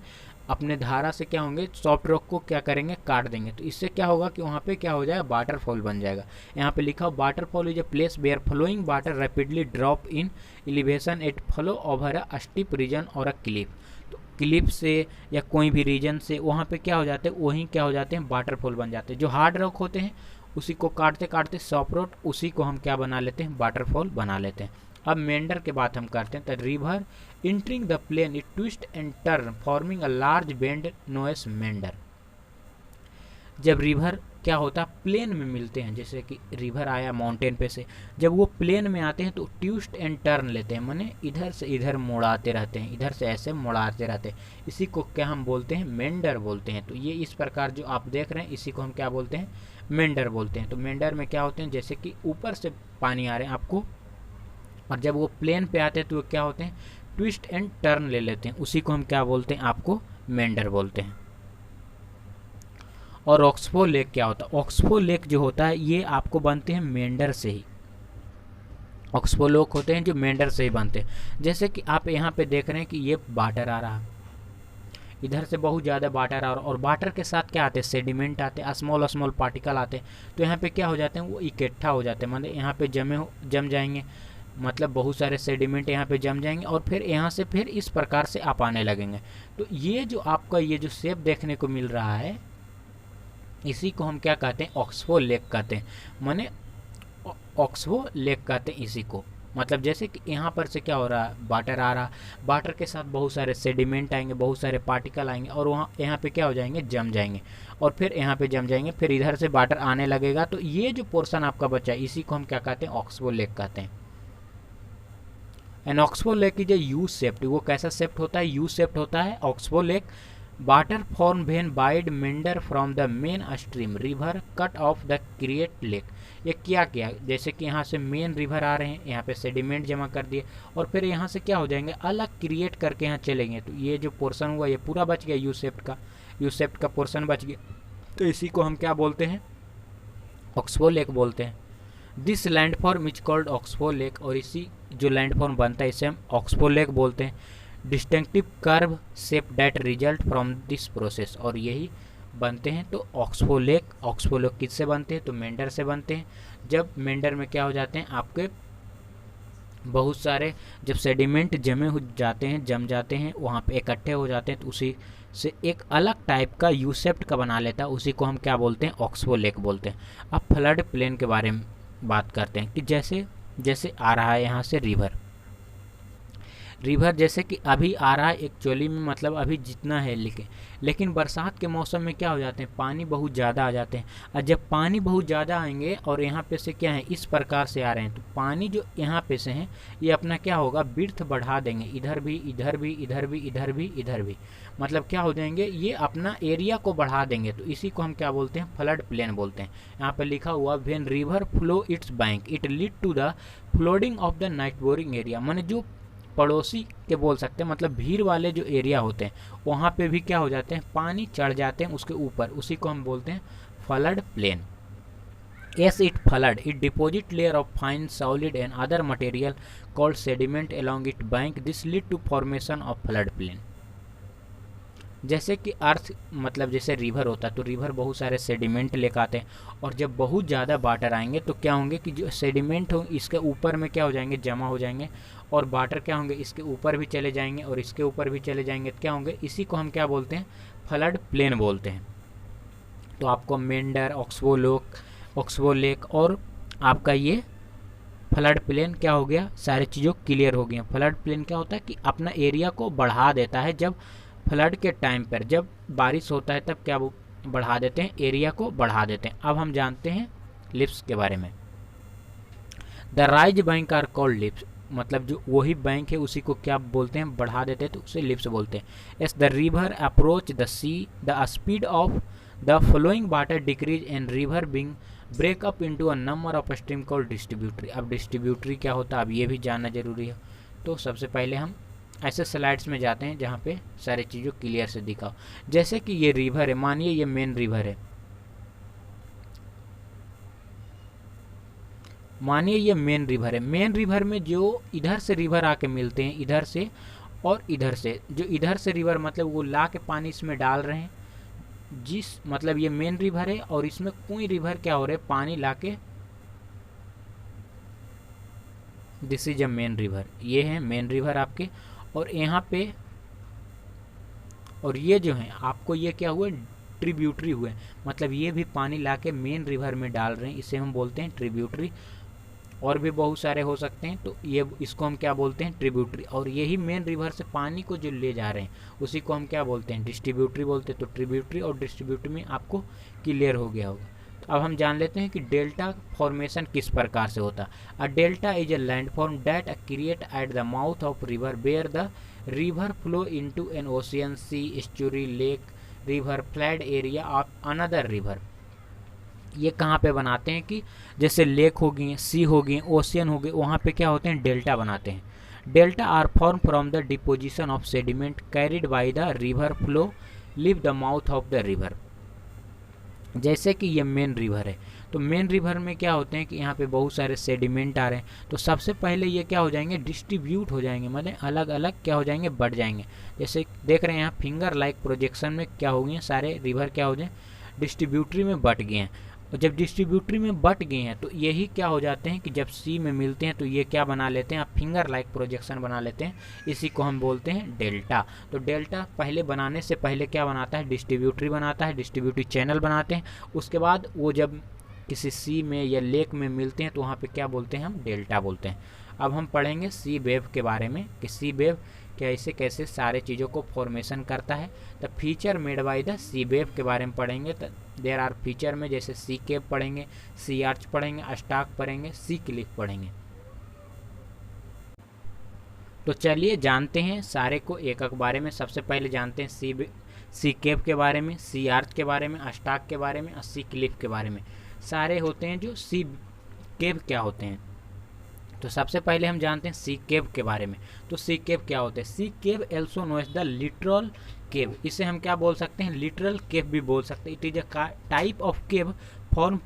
अपने धारा से क्या होंगे, सॉफ्ट रॉक को क्या करेंगे, काट देंगे। तो इससे क्या होगा कि वहाँ पे क्या हो जाएगा, वाटरफॉल बन जाएगा। यहाँ पे लिखा हो waterfall is a place where flowing water rapidly drop in elevation at flow over a steep region और अ क्लिफ। तो क्लिफ से या कोई भी रीजन से वहाँ पे क्या हो जाते हैं, वहीं क्या हो जाते हैं, वाटरफॉल बन जाते हैं। जो हार्ड रॉक होते हैं उसी को काटते काटते सॉफ्ट रॉक, उसी को हम क्या बना लेते हैं, वाटरफॉल बना लेते हैं। अब मेंढर के बात हम करते हैं। तो river entering the plain it twist and turn forming a large bend known as meander. जब रिवर क्या होता है, प्लेन में मिलते हैं, जैसे कि रिवर आया माउंटेन पे से, जब वो प्लेन में आते हैं तो ट्विस्ट एंड टर्न लेते हैं, माने इधर से इधर मुड़ाते रहते हैं, इधर से ऐसे मुड़ाते रहते हैं। इसी को क्या हम बोलते हैं, मेंढर बोलते हैं। तो ये इस प्रकार जो आप देख रहे हैं इसी को हम क्या बोलते हैं, मेंढर बोलते हैं। तो मेंढर में क्या होते हैं, जैसे कि ऊपर से पानी आ रहे हैं आपको, और जब वो प्लेन पे आते हैं तो वो क्या होते हैं, ट्विस्ट एंड टर्न ले लेते हैं, उसी को हम क्या बोलते हैं, आपको मेंढर बोलते हैं। और ऑक्सबो लेक क्या होता है, ऑक्सबो लेक जो होता है ये आपको बनते हैं मेंढर से ही। ऑक्सबो लेक होते हैं जो मेंढर से ही बनते हैं। जैसे कि आप यहाँ पे देख रहे हैं कि ये वाटर आ रहा है, इधर से बहुत ज़्यादा वाटर आ रहा और वाटर के साथ क्या आते हैं, सेडिमेंट आते हैं, स्मॉल स्मॉल पार्टिकल आते हैं। तो यहाँ पे क्या हो जाते हैं, वो इकट्ठा हो जाते हैं, मतलब यहाँ पे जम जाएंगे, मतलब बहुत सारे सेडिमेंट यहाँ पे जम जाएंगे और फिर यहाँ से फिर इस प्रकार से आप आने लगेंगे। तो ये जो आपका ये जो शेप देखने को मिल रहा है, इसी को हम क्या कहते हैं, ऑक्सबो लेक कहते हैं, माने ऑक्सबो लेक कहते हैं इसी को। मतलब जैसे कि यहाँ पर से क्या हो रहा है, वाटर आ रहा, वाटर के साथ बहुत सारे सेडिमेंट आएंगे, बहुत सारे पार्टिकल आएंगे और वहाँ यहाँ पे क्या हो जाएंगे, जम जाएंगे और फिर यहाँ पे जम जाएंगे, फिर इधर से वाटर आने लगेगा। तो ये जो पोर्शन आपका बचा है, इसी को हम क्या कहते हैं, ऑक्सबो लेक कहते हैं। An oxbow lake is a U shaped, वो कैसा शेप्ड होता है, यू शेप्ड होता है oxbow lake. Water form when wide meander from the main stream river cut off the create lake. ये क्या किया, जैसे कि यहाँ से मेन रिवर आ रहे हैं, यहाँ पे सेडिमेंट जमा कर दिए और फिर यहाँ से क्या हो जाएंगे, अलग क्रिएट करके यहाँ चलेंगे। तो ये जो पोर्शन हुआ ये पूरा बच गया, यू शेप्ड का पोर्शन बच गया। तो इसी को हम क्या बोलते हैं, ऑक्सबो लेक बोलते हैं। This landform is called oxbow lake, और इसी जो लैंडफॉर्म बनता है इसे हम ऑक्सबो लेक बोलते हैं। Distinctive curve shape that result from this process, और यही बनते हैं। तो ऑक्सबो लेक किससे बनते हैं, तो मेंडर से बनते हैं। जब मेंडर में क्या हो जाते हैं, आपके बहुत सारे जब सेडिमेंट जम जाते हैं वहाँ पे इकट्ठे हो जाते हैं, तो उसी से एक अलग टाइप का यू शेप्ड का बना लेता है, उसी को हम क्या बोलते हैं, ऑक्सबो लेक बोलते हैं। अब फ्लड प्लेन के बारे में बात करते हैं कि जैसे जैसे आ रहा है यहाँ से रिवर जैसे कि अभी आ रहा है एक्चुअली में, मतलब अभी जितना है लेकिन बरसात के मौसम में क्या हो जाते हैं, पानी बहुत ज़्यादा आ जाते हैं। और जब पानी बहुत ज़्यादा आएंगे और यहाँ पे से क्या है, इस प्रकार से आ रहे हैं, तो पानी जो यहाँ पे से हैं ये अपना क्या होगा, विड्थ बढ़ा देंगे, इधर भी इधर भी इधर भी इधर भी इधर भी, मतलब क्या हो जाएंगे, ये अपना एरिया को बढ़ा देंगे। तो इसी को हम क्या बोलते हैं, फ्लड प्लेन बोलते हैं। यहाँ पे लिखा हुआ when river flow its bank it lead to the flooding of the neighbouring area, माने जो पड़ोसी के बोल सकते हैं, मतलब भीड़ वाले जो एरिया होते हैं वहाँ पे भी क्या हो जाते हैं, पानी चढ़ जाते हैं उसके ऊपर, उसी को हम बोलते हैं flood plain. As it flood, it deposit layer of fine solid and other material called sediment along its bank. This lead to formation of flood plain. जैसे कि अर्थ मतलब जैसे रिवर होता है, तो रिवर बहुत सारे सेडिमेंट लेकर आते हैं और जब बहुत ज़्यादा वाटर आएंगे तो क्या होंगे कि जो सेडिमेंट हो इसके ऊपर में क्या हो जाएंगे, जमा हो जाएंगे, और वाटर क्या होंगे, इसके ऊपर भी चले जाएंगे और इसके ऊपर भी चले जाएंगे, तो क्या होंगे, इसी को हम क्या बोलते हैं, फ्लड प्लेन बोलते हैं। तो आपको मेंडर, ऑक्सबो लेक और आपका ये फ्लड प्लेन क्या हो गया, सारी चीज़ों क्लियर हो गई। फ्लड प्लेन क्या होता है कि अपना एरिया को बढ़ा देता है, जब फ्लड के टाइम पर जब बारिश होता है तब क्या वो बढ़ा देते हैं, एरिया को बढ़ा देते हैं। अब हम जानते हैं लिप्स के बारे में। The raised bank are called levees, मतलब जो वही बैंक है उसी को क्या बोलते हैं, बढ़ा देते हैं, तो उसे लिप्स बोलते हैं। As the river approach the sea the speed of the flowing water decrease and river being break up into a number of stream called distributary. अब डिस्ट्रीब्यूटरी क्या होता है, अब ये भी जानना जरूरी है। तो सबसे पहले हम ऐसे स्लाइड्स में जाते हैं जहाँ पे सारी चीज़ों क्लियर से दिखाओ। जैसे कि ये रिवर है, मानिए ये मेन रिवर है, मानिए ये मेन रिवर है। मेन रिवर में जो इधर से रिवर आके मिलते हैं, इधर से और इधर से, जो इधर से रिवर मतलब वो ला के पानी इसमें डाल रहे हैं, जिस मतलब ये मेन रिवर है और इसमें कोई रिवर क्या हो रहे हैं, पानी ला के, this is a main river, ये है मेन रिवर आपके। और यहाँ पे और ये जो है आपको ये क्या हुए, ट्रिब्यूटरी हुए, मतलब ये भी पानी लाके मेन रिवर में डाल रहे हैं, इसे हम बोलते हैं ट्रिब्यूटरी। और भी बहुत सारे हो सकते हैं, तो ये इसको हम क्या बोलते हैं, ट्रिब्यूटरी। और यही मेन रिवर से पानी को जो ले जा रहे हैं उसी को हम क्या बोलते हैं, डिस्ट्रीब्यूटरी बोलते हैं। तो ट्रिब्यूटरी और डिस्ट्रीब्यूटरी में आपको क्लियर हो गया होगा। अब हम जान लेते हैं कि डेल्टा फॉर्मेशन किस प्रकार से होता है। A delta is a landform that create at the mouth of river where the river flow into an ocean, sea, estuary, lake, river, flood area of another river. ये कहाँ पे बनाते हैं कि जैसे लेक हो गई, सी हो गई, ओशियन हो गई, वहाँ पे क्या होते हैं, डेल्टा बनाते हैं। Delta R form from the deposition of sediment carried by the river flow leave the mouth of the river. जैसे कि ये मेन रिवर है, तो मेन रिवर में क्या होते हैं कि यहाँ पे बहुत सारे सेडिमेंट आ रहे हैं, तो सबसे पहले ये क्या हो जाएंगे, डिस्ट्रीब्यूट हो जाएंगे, मतलब अलग अलग क्या हो जाएंगे, बढ़ जाएंगे। जैसे देख रहे हैं यहाँ फिंगर लाइक प्रोजेक्शन में क्या हो गए, सारे रिवर क्या हो जाए, डिस्ट्रीब्यूटरी में बट गए हैं। और जब डिस्ट्रीब्यूटरी में बट गए हैं तो यही क्या हो जाते हैं कि जब सी में मिलते हैं तो ये क्या बना लेते हैं, आप फिंगर लाइक प्रोजेक्शन बना लेते हैं। इसी को हम बोलते हैं डेल्टा। तो डेल्टा पहले बनाने से पहले क्या बनाता है, डिस्ट्रीब्यूटरी बनाता है, डिस्ट्रीब्यूटरी चैनल बनाते हैं। उसके बाद वो जब किसी सी में या लेक में मिलते हैं तो वहाँ पे क्या बोलते हैं, हम डेल्टा बोलते हैं। अब हम पढ़ेंगे सी वेव के बारे में कि सी वेव कैसे कैसे सारे चीज़ों को फॉर्मेशन करता है। The feature made by the sea wave के बारे में पढ़ेंगे। तो देयर आर फीचर में जैसे सी केव पढ़ेंगे, सी आर्च पढ़ेंगे, स्टाक पढ़ेंगे, सी क्लिफ पढ़ेंगे। तो चलिए जानते हैं सारे को एक एक बारे में। सबसे पहले जानते हैं सी केव के बारे में, सी आर्च के बारे में, स्टाक के बारे में और सी क्लिफ के बारे में। सारे होते हैं जो सी केव क्या होते हैं। तो सबसे पहले हम जानते हैं सी केव के बारे में। तो सी केव क्या होते हैं, sea cave also known as the literal cave. इसे हम क्या बोल सकते हैं, लिटरल केव भी बोल सकते हैं। It is a type of cave form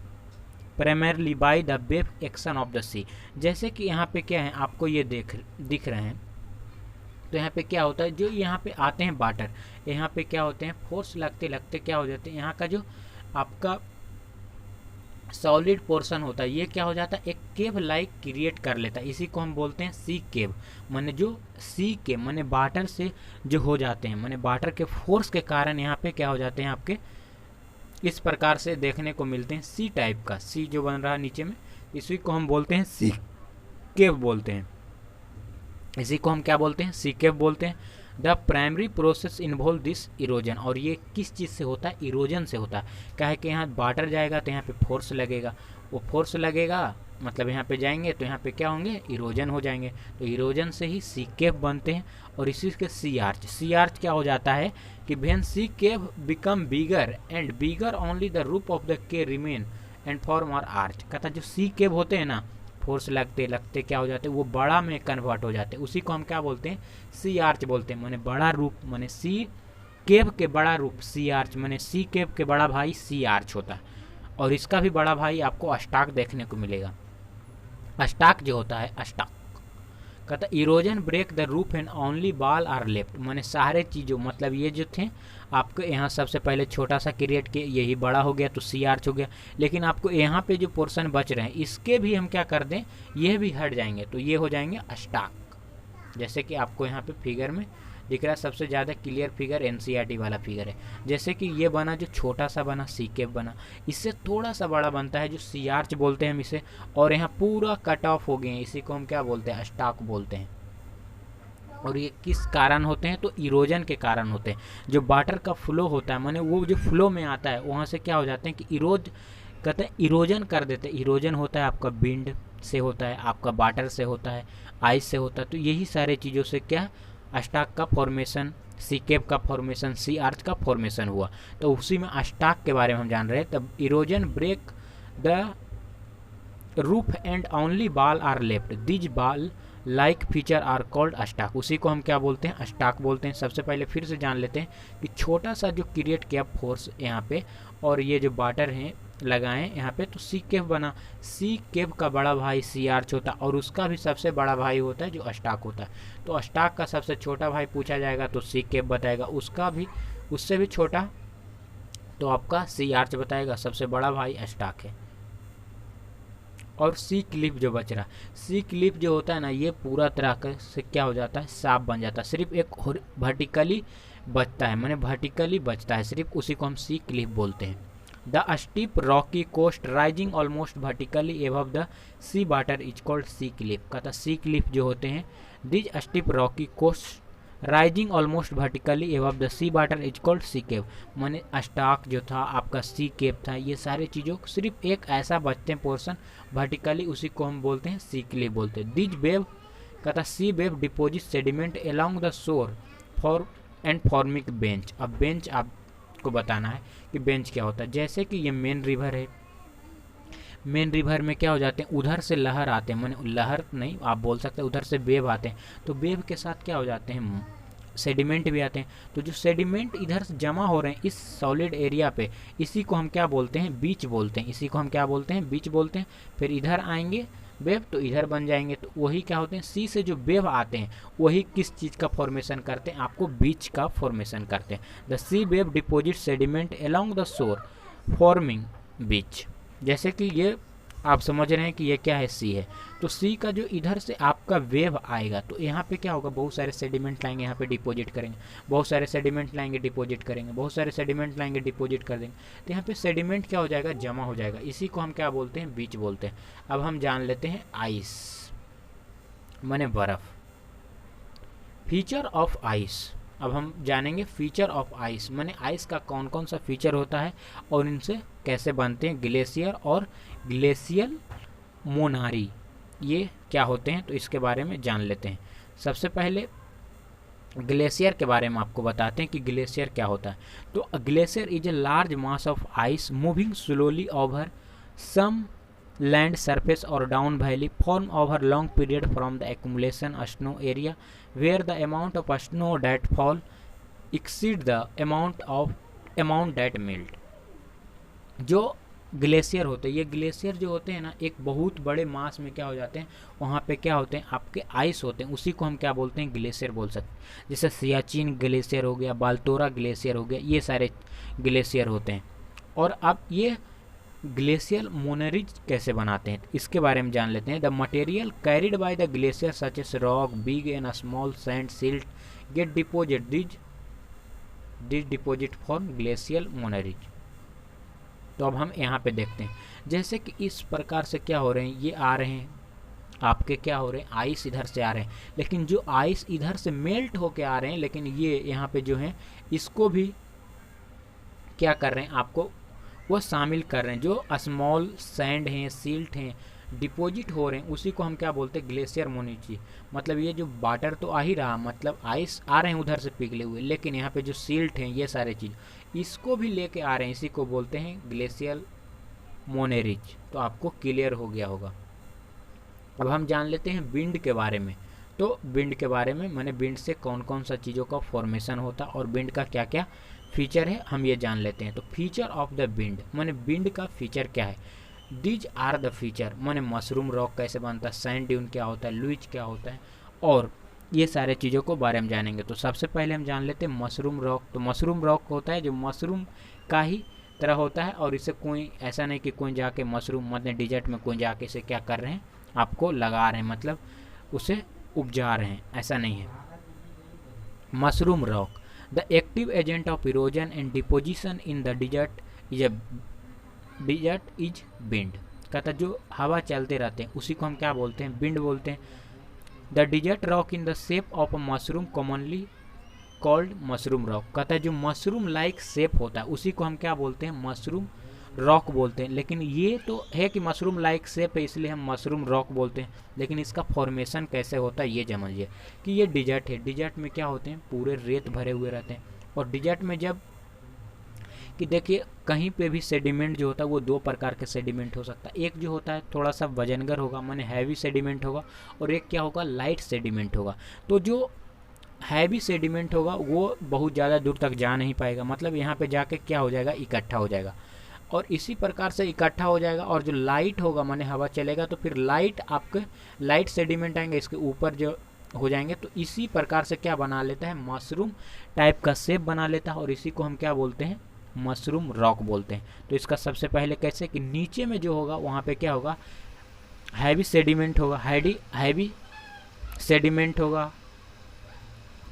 primarily by the wave action of the sea. जैसे कि यहाँ पे क्या है, आपको ये दिख रहे हैं। तो यहाँ पे क्या होता है, जो यहाँ पे आते हैं वाटर, यहाँ पे क्या होते हैं, फोर्स लगते लगते क्या हो जाते हैं, यहाँ का जो आपका सॉलिड पोर्शन होता है ये क्या हो जाता है, एक केव लाइक क्रिएट कर लेता है। इसी को हम बोलते हैं सी केव। माने जो सी के माने वाटर से जो हो जाते हैं, माने वाटर के फोर्स के कारण यहाँ पे क्या हो जाते हैं, आपके इस प्रकार से देखने को मिलते हैं। सी टाइप का सी जो बन रहा है नीचे में, इसी को हम बोलते हैं सी केव बोलते हैं। इसी को हम क्या बोलते हैं, सी केव बोलते हैं। The primary process involve this erosion. और ये किस चीज़ से होता है, इरोजन से होता है। क्या है कि यहाँ वाटर जाएगा तो यहाँ पे फोर्स लगेगा, वो फोर्स लगेगा मतलब यहाँ पे जाएंगे तो यहाँ पे क्या होंगे, इरोजन हो जाएंगे। तो इरोजन से ही सी केव बनते हैं। और इसी के सी आर्च क्या हो जाता है कि when sea cave become bigger and bigger only the roof of the cave remain and form are arch. कहता जो सी केव होते हैं ना, फोर्स लगते लगते क्या हो जाते हैं, वो बड़ा में कन्वर्ट हो जाते हैं। उसी को हम क्या बोलते हैं, सी आर्च बोलते हैं। माने बड़ा रूप, माने सी केव के बड़ा रूप सी आर्च, माने सी केव के बड़ा भाई सी आर्च होता है। और इसका भी बड़ा भाई आपको स्टाक देखने को मिलेगा। स्टाक जो होता है, स्टाक कहता erosion break the roof and only wall are left. माने सारे चीज़ों मतलब ये जो थे आपको यहाँ सबसे पहले छोटा सा क्रिएट किए, यही बड़ा हो गया तो सी आर्च हो गया। लेकिन आपको यहाँ पे जो पोर्शन बच रहे हैं इसके भी हम क्या कर दें, ये भी हट जाएंगे तो ये हो जाएंगे स्टाक। जैसे कि आपको यहाँ पे फिगर में दिख रहा है, सबसे ज़्यादा क्लियर फिगर एनसीईआरटी वाला फिगर है। जैसे कि ये बना जो छोटा सा बना सी केव बना, इससे थोड़ा सा बड़ा बनता है जो सी आर्च बोलते हैं हम इसे। और यहाँ पूरा कट ऑफ हो गए हैं, इसी को हम क्या बोलते हैं, स्टाक बोलते हैं। और ये किस कारण होते हैं, तो इरोजन के कारण होते हैं। जो वाटर का फ्लो होता है, माने वो जो फ्लो में आता है वहाँ से क्या हो जाते हैं कि कहते हैं इरोजन कर देते हैं। इरोजन होता है आपका विंड से होता है, आपका वाटर से होता है, आइस से होता है। तो यही सारे चीज़ों से क्या स्टाक का फॉर्मेशन, सी केव का फॉर्मेशन, सी आर्च का फॉर्मेशन हुआ। तो उसी में स्टाक के बारे में हम जान रहे हैं। तब erosion break the roof and only wall are left, these wall like feature are called stack. उसी को हम क्या बोलते हैं, स्टाक बोलते हैं। सबसे पहले फिर से जान लेते हैं कि छोटा सा जो क्रिएट किया फोर्स यहाँ पे, और ये जो वाटर हैं लगाएं यहाँ पे, तो सी केव बना। सी केव का बड़ा भाई सी आर्च होता है, और उसका भी सबसे बड़ा भाई होता है जो स्टाक होता है। तो स्टाक का सबसे छोटा भाई पूछा जाएगा तो सी केव बताएगा, उसका भी उससे भी छोटा तो आपका सी आर्च बताएगा, सबसे बड़ा भाई स्टाक है। और सी क्लिफ जो बच रहा, सी क्लिफ जो होता है ना, ये पूरा तरह से क्या हो जाता है, साफ बन जाता है। सिर्फ एक वर्टिकली बचता है, माने वर्टिकली बचता है सिर्फ, उसी को हम सी क्लिफ बोलते हैं। The steep rocky coast rising almost vertically above the sea water is called sea cliff. कहता सी क्लिफ जो होते हैं, these steep rocky coast rising almost vertically above the sea water is called sea cave. माने stack जो था आपका सी केव था, ये सारे चीज़ों सिर्फ एक ऐसा बचते हैं पोर्शन वर्टिकली, उसी को हम बोलते हैं सी क्लिफ बोलते हैं। दिज वेव कहता sea wave deposit sediment along the shore for and forming bench. अब बेंच आपको बताना है कि बेंच क्या होता है। जैसे कि ये मेन रिवर है, मेन रिवर में क्या हो जाते हैं, उधर से लहर आते हैं, माने लहर नहीं आप बोल सकते, उधर से वेव आते हैं। तो वेव के साथ क्या हो जाते हैं, सेडिमेंट भी आते हैं। तो जो सेडिमेंट इधर से जमा हो रहे हैं इस सॉलिड एरिया पे, इसी को हम क्या बोलते हैं, बीच बोलते हैं। इसी को हम क्या बोलते हैं, बीच बोलते हैं। फिर इधर आएंगे वेव तो इधर बन जाएंगे। तो वही क्या होते हैं, सी से जो वेव आते हैं वही किस चीज़ का फॉर्मेशन करते हैं, आपको बीच का फॉर्मेशन करते हैं। The sea wave deposit sediment along the shore forming beach. जैसे कि ये आप समझ रहे हैं कि ये क्या है, सी है। तो सी का जो इधर से आपका वेव आएगा तो यहाँ पे क्या होगा, बहुत सारे सेडिमेंट लाएंगे, यहाँ पे डिपॉजिट करेंगे, बहुत सारे सेडिमेंट लाएंगे डिपॉजिट करेंगे, बहुत सारे सेडिमेंट लाएंगे डिपॉजिट कर देंगे। तो यहाँ पे सेडिमेंट क्या हो जाएगा, जमा हो जाएगा। इसी को हम क्या बोलते हैं, बीच बोलते हैं। अब हम जान लेते हैं आइस माने बर्फ, फीचर ऑफ आइस। अब हम जानेंगे फीचर ऑफ आइस माने आइस का कौन कौन सा फीचर होता है और इनसे कैसे बनते हैं। ग्लेशियर और ग्लेशियल मोनारी ये क्या होते हैं, तो इसके बारे में जान लेते हैं। सबसे पहले ग्लेशियर के बारे में आपको बताते हैं कि ग्लेशियर क्या होता है। तो glacier is a large mass of ice moving slowly over some land surface or down valley form over long period from the accumulation snow area where the amount of snow that fall exceed the amount that melt. जो glacier होते हैं, ये glacier जो होते हैं ना, एक बहुत बड़े मास में क्या हो जाते हैं, वहाँ पे क्या होते हैं, आपके आइस होते हैं, उसी को हम क्या बोलते हैं, ग्लेशियर बोल सकते हैं। जैसे सियाचिन ग्लेशियर हो गया, बाल्टोरा ग्लेशियर हो गया, ये सारे ग्लेशियर होते हैं। और अब ये ग्लेशियल मोनरीज कैसे बनाते हैं इसके बारे में जान लेते हैं। The material carried by the glacier such as rock, big and small sand, silt get deposit this deposit for glacial moraines. तो अब हम यहाँ पे देखते हैं, जैसे कि इस प्रकार से क्या हो रहे हैं, ये आ रहे हैं आपके, क्या हो रहे हैं, आइस इधर से आ रहे हैं, लेकिन जो आइस इधर से मेल्ट होके आ रहे हैं, लेकिन ये यहाँ पे जो है इसको भी क्या कर रहे हैं, आपको वो शामिल कर रहे हैं। जो स्मॉल सैंड हैं, सिल्ट हैं, डिपॉजिट हो रहे हैं, उसी को हम क्या बोलते हैं, ग्लेशियर मोनिची। मतलब ये जो वाटर तो आ ही रहा, मतलब आइस आ रहे हैं उधर से पिघले हुए, लेकिन यहाँ पे जो सिल्ट हैं, ये सारे चीज़ इसको भी लेके आ रहे हैं, इसी को बोलते हैं ग्लेशियल मोनेरिज। तो आपको क्लियर हो गया होगा। अब हम जान लेते हैं विंड के बारे में। तो विंड के बारे में माने विंड से कौन कौन सा चीज़ों का फॉर्मेशन होता है और विंड का क्या क्या फीचर है, हम ये जान लेते हैं। तो फीचर ऑफ द विंड माने विंड का फीचर क्या है। दीज आर द फीचर माने मशरूम रॉक कैसे बनता है, सैंड ड्यून क्या होता है, लुइज क्या होता है, और ये सारे चीज़ों को बारे में जानेंगे। तो सबसे पहले हम जान लेते हैं मशरूम रॉक। तो मशरूम रॉक होता है जो मशरूम का ही तरह होता है, और इसे कोई ऐसा नहीं कि कोई जाके मशरूम मतलब डिजर्ट में कोई जाके इसे क्या कर रहे हैं, आपको लगा रहे हैं, मतलब उसे उपजा रहे हैं, ऐसा नहीं है। Mushroom rock the active agent of erosion and deposition in the dessert is wind. कहता जो हवा चलते रहते हैं उसी को हम क्या बोलते हैं, विंड बोलते हैं। The dessert rock in the shape of a mushroom commonly called mushroom rock. कहता है जो मशरूम लाइक शेप होता है उसी को हम क्या बोलते हैं, मशरूम रॉक बोलते हैं। लेकिन ये तो है कि मशरूम लाइक शेप है इसलिए हम मशरूम रॉक बोलते हैं, लेकिन इसका फॉर्मेशन कैसे होता है ये समझिए कि ये डिजर्ट है। डिजर्ट में क्या होते हैं, पूरे रेत भरे हुए रहते हैं। और डिजर्ट में जब कि देखिए कहीं पे भी सेडिमेंट जो होता है वो दो प्रकार के सेडिमेंट हो सकता है। एक जो होता है थोड़ा सा वजनगर होगा माने हैवी सेडिमेंट होगा, और एक क्या होगा, लाइट सेडिमेंट होगा। तो जो हैवी सेडिमेंट होगा वो बहुत ज़्यादा दूर तक जा नहीं पाएगा, मतलब यहाँ पे जाके क्या हो जाएगा, इकट्ठा हो जाएगा, और इसी प्रकार से इकट्ठा हो जाएगा। और जो लाइट होगा माने हवा चलेगा तो फिर लाइट आपके लाइट सेडिमेंट आएंगे इसके ऊपर जो हो जाएंगे। तो इसी प्रकार से क्या बना लेता है, मशरूम टाइप का शेप बना लेता है, और इसी को हम क्या बोलते हैं, मशरूम रॉक बोलते हैं। तो इसका सबसे पहले कैसे कि नीचे में जो होगा वहाँ पे क्या होगा, हैवी सेडिमेंट होगा, हैवी सेडिमेंट होगा,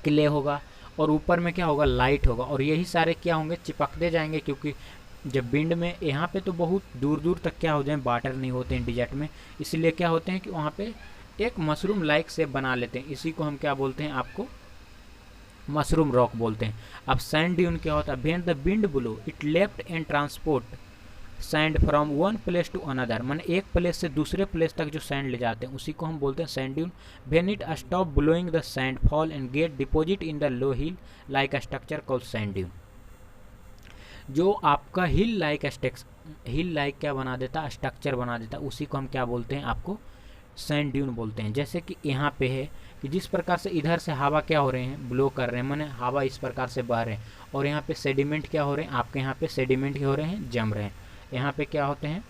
क्ले होगा, और ऊपर में क्या होगा, लाइट होगा। और यही सारे क्या होंगे, चिपकते जाएंगे, क्योंकि जब विंड में यहाँ पे तो बहुत दूर दूर तक क्या हो जाए, वाटर नहीं होते हैं डिजर्ट में, इसलिए क्या होते हैं कि वहाँ पे एक मशरूम लाइक शेप बना लेते हैं। इसी को हम क्या बोलते हैं, आपको मशरूम रॉक बोलते हैं। अब सैंड ड्यून क्या होता है, when the wind blow it lift and transport sand from one place to another, माने एक प्लेस से दूसरे प्लेस तक जो सैंड ले जाते हैं उसी को हम बोलते हैं sand dune. When it stop blowing the sand fall and get deposit in the low hill like a structure called sand dune. जो आपका हिल लाइक क्या बना देता, स्ट्रक्चर बना देता, उसी को हम क्या बोलते हैं, आपको सैंड ड्यून बोलते हैं। जैसे कि यहाँ पे है कि कि जिस प्रकार से इधर से हवा क्या हो रहे हैं, ब्लो कर रहे हैं, माने हवा इस प्रकार से बह रहे हैं, और यहाँ पे सेडिमेंट क्या हो रहे हैं, आपके यहाँ पे सेडिमेंट क्या हो रहे हैं, जम रहे हैं। यहाँ पे क्या होते हैं,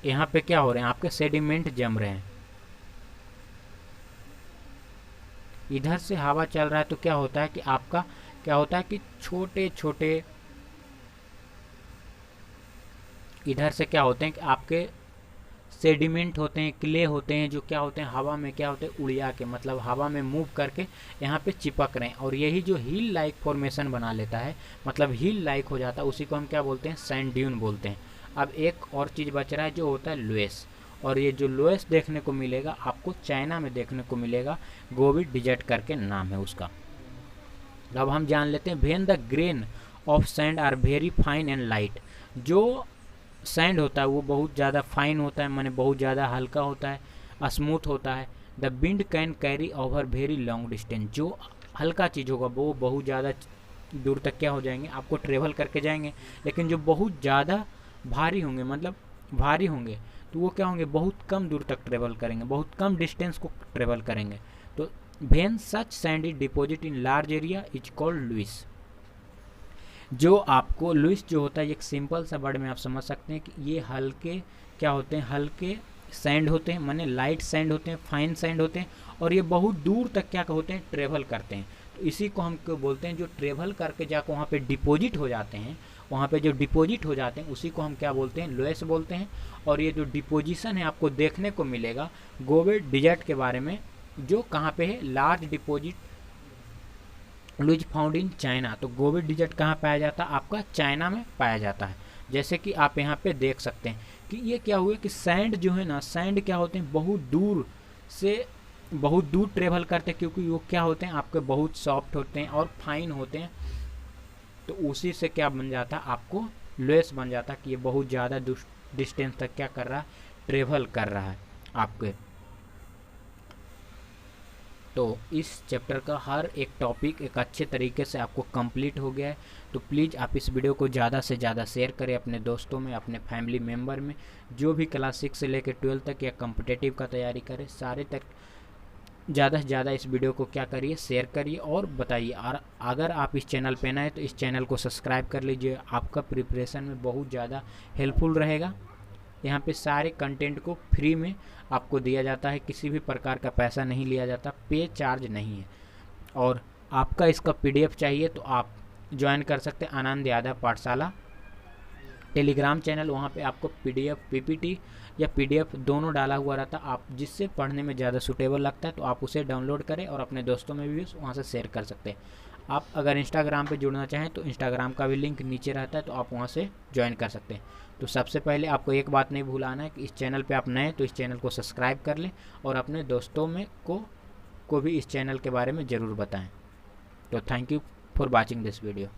यहाँ पे क्या हो रहे हैं, आपके सेडिमेंट जम रहे हैं। इधर से हवा चल रहा है तो क्या होता है कि आपका क्या होता है कि छोटे छोटे इधर से क्या होते हैं कि आपके सेडिमेंट होते हैं, क्ले होते हैं, जो क्या होते हैं हवा में क्या होते हैं उड़िया के, मतलब हवा में मूव करके यहाँ पे चिपक रहे हैं, और यही जो हिल लाइक फॉर्मेशन बना लेता है, मतलब हिल लाइक हो जाता है, उसी को हम क्या बोलते हैं, सैंड ड्यून बोलते हैं। अब एक और चीज़ बच रहा है जो होता है लोएस, और ये जो लोएस देखने को मिलेगा आपको चाइना में देखने को मिलेगा, गोबी डिजर्ट करके नाम है उसका। अब हम जान लेते हैं, when the grain of sand are very fine and light, जो सैंड होता है वो बहुत ज़्यादा फाइन होता है, माने बहुत ज़्यादा हल्का होता है, स्मूथ होता है। The wind can carry over very long distance, जो हल्का चीज़ होगा वो बहुत ज़्यादा दूर तक क्या हो जाएंगे, आपको ट्रेवल करके जाएंगे, लेकिन जो बहुत ज़्यादा भारी होंगे, मतलब भारी होंगे, तो वो क्या होंगे, बहुत कम दूर तक ट्रेवल करेंगे, बहुत कम डिस्टेंस को ट्रेवल करेंगे। तो when such sand is deposit in large area is called loess. जो आपको लुइस जो होता है, एक सिंपल सा वर्ड में आप समझ सकते हैं कि ये हल्के क्या होते हैं, हल्के सैंड होते हैं, माने लाइट सैंड होते हैं, फाइन सैंड होते हैं, और ये बहुत दूर तक क्या होते हैं, ट्रेवल करते हैं। तो इसी को हम क्यों बोलते हैं, जो ट्रेवल करके जाकर वहाँ पे डिपॉजिट हो जाते हैं, वहाँ पे जो डिपॉजिट हो जाते हैं उसी को हम क्या बोलते हैं, लोएस बोलते हैं। और ये जो डिपोजिशन है आपको देखने को मिलेगा गोबी डिजर्ट के बारे में, जो कहाँ पे है, large deposit loess found in China. तो गोबी डिजर्ट कहाँ पाया जाता है, आपका चाइना में पाया जाता है। जैसे कि आप यहाँ पे देख सकते हैं कि ये क्या हुआ कि सैंड जो है ना, सैंड क्या होते हैं, बहुत दूर से बहुत दूर ट्रेवल करते हैं, क्योंकि वो क्या होते हैं, आपके बहुत सॉफ्ट होते हैं और फाइन होते हैं। तो उसी से क्या बन जाता है, आपको लोएस बन जाता है कि ये बहुत ज़्यादा डिस्टेंस तक क्या कर रहा है, ट्रेवल कर रहा है आपके। तो इस चैप्टर का हर एक टॉपिक एक अच्छे तरीके से आपको कंप्लीट हो गया है। तो प्लीज़ आप इस वीडियो को ज़्यादा से ज़्यादा शेयर करें अपने दोस्तों में, अपने फैमिली मेम्बर में, जो भी क्लास 6 से लेकर 12 तक या कॉम्पिटिटिव का तैयारी करें, सारे तक ज़्यादा से ज़्यादा इस वीडियो को क्या करिए, शेयर करिए और बताइए। और अगर आप इस चैनल पे नए तो इस चैनल को सब्सक्राइब कर लीजिए, आपका प्रिपरेशन में बहुत ज़्यादा हेल्पफुल रहेगा। यहाँ पे सारे कंटेंट को फ्री में आपको दिया जाता है, किसी भी प्रकार का पैसा नहीं लिया जाता, पे चार्ज नहीं है। और आपका इसका PDF चाहिए तो आप ज्वाइन कर सकते हैं आनंद यादव पाठशाला टेलीग्राम चैनल। वहाँ पे आपको PDF PPT या PDF दोनों डाला हुआ रहता है, आप जिससे पढ़ने में ज़्यादा सूटेबल लगता है तो आप उसे डाउनलोड करें और अपने दोस्तों में भी वहाँ से शेयर कर सकते हैं। आप अगर इंस्टाग्राम पे जुड़ना चाहें तो इंस्टाग्राम का भी लिंक नीचे रहता है, तो आप वहाँ से ज्वाइन कर सकते हैं। तो सबसे पहले आपको एक बात नहीं भूलाना है कि इस चैनल पे आप नए तो इस चैनल को सब्सक्राइब कर लें और अपने दोस्तों में को भी इस चैनल के बारे में ज़रूर बताएं। तो thank you for watching this video.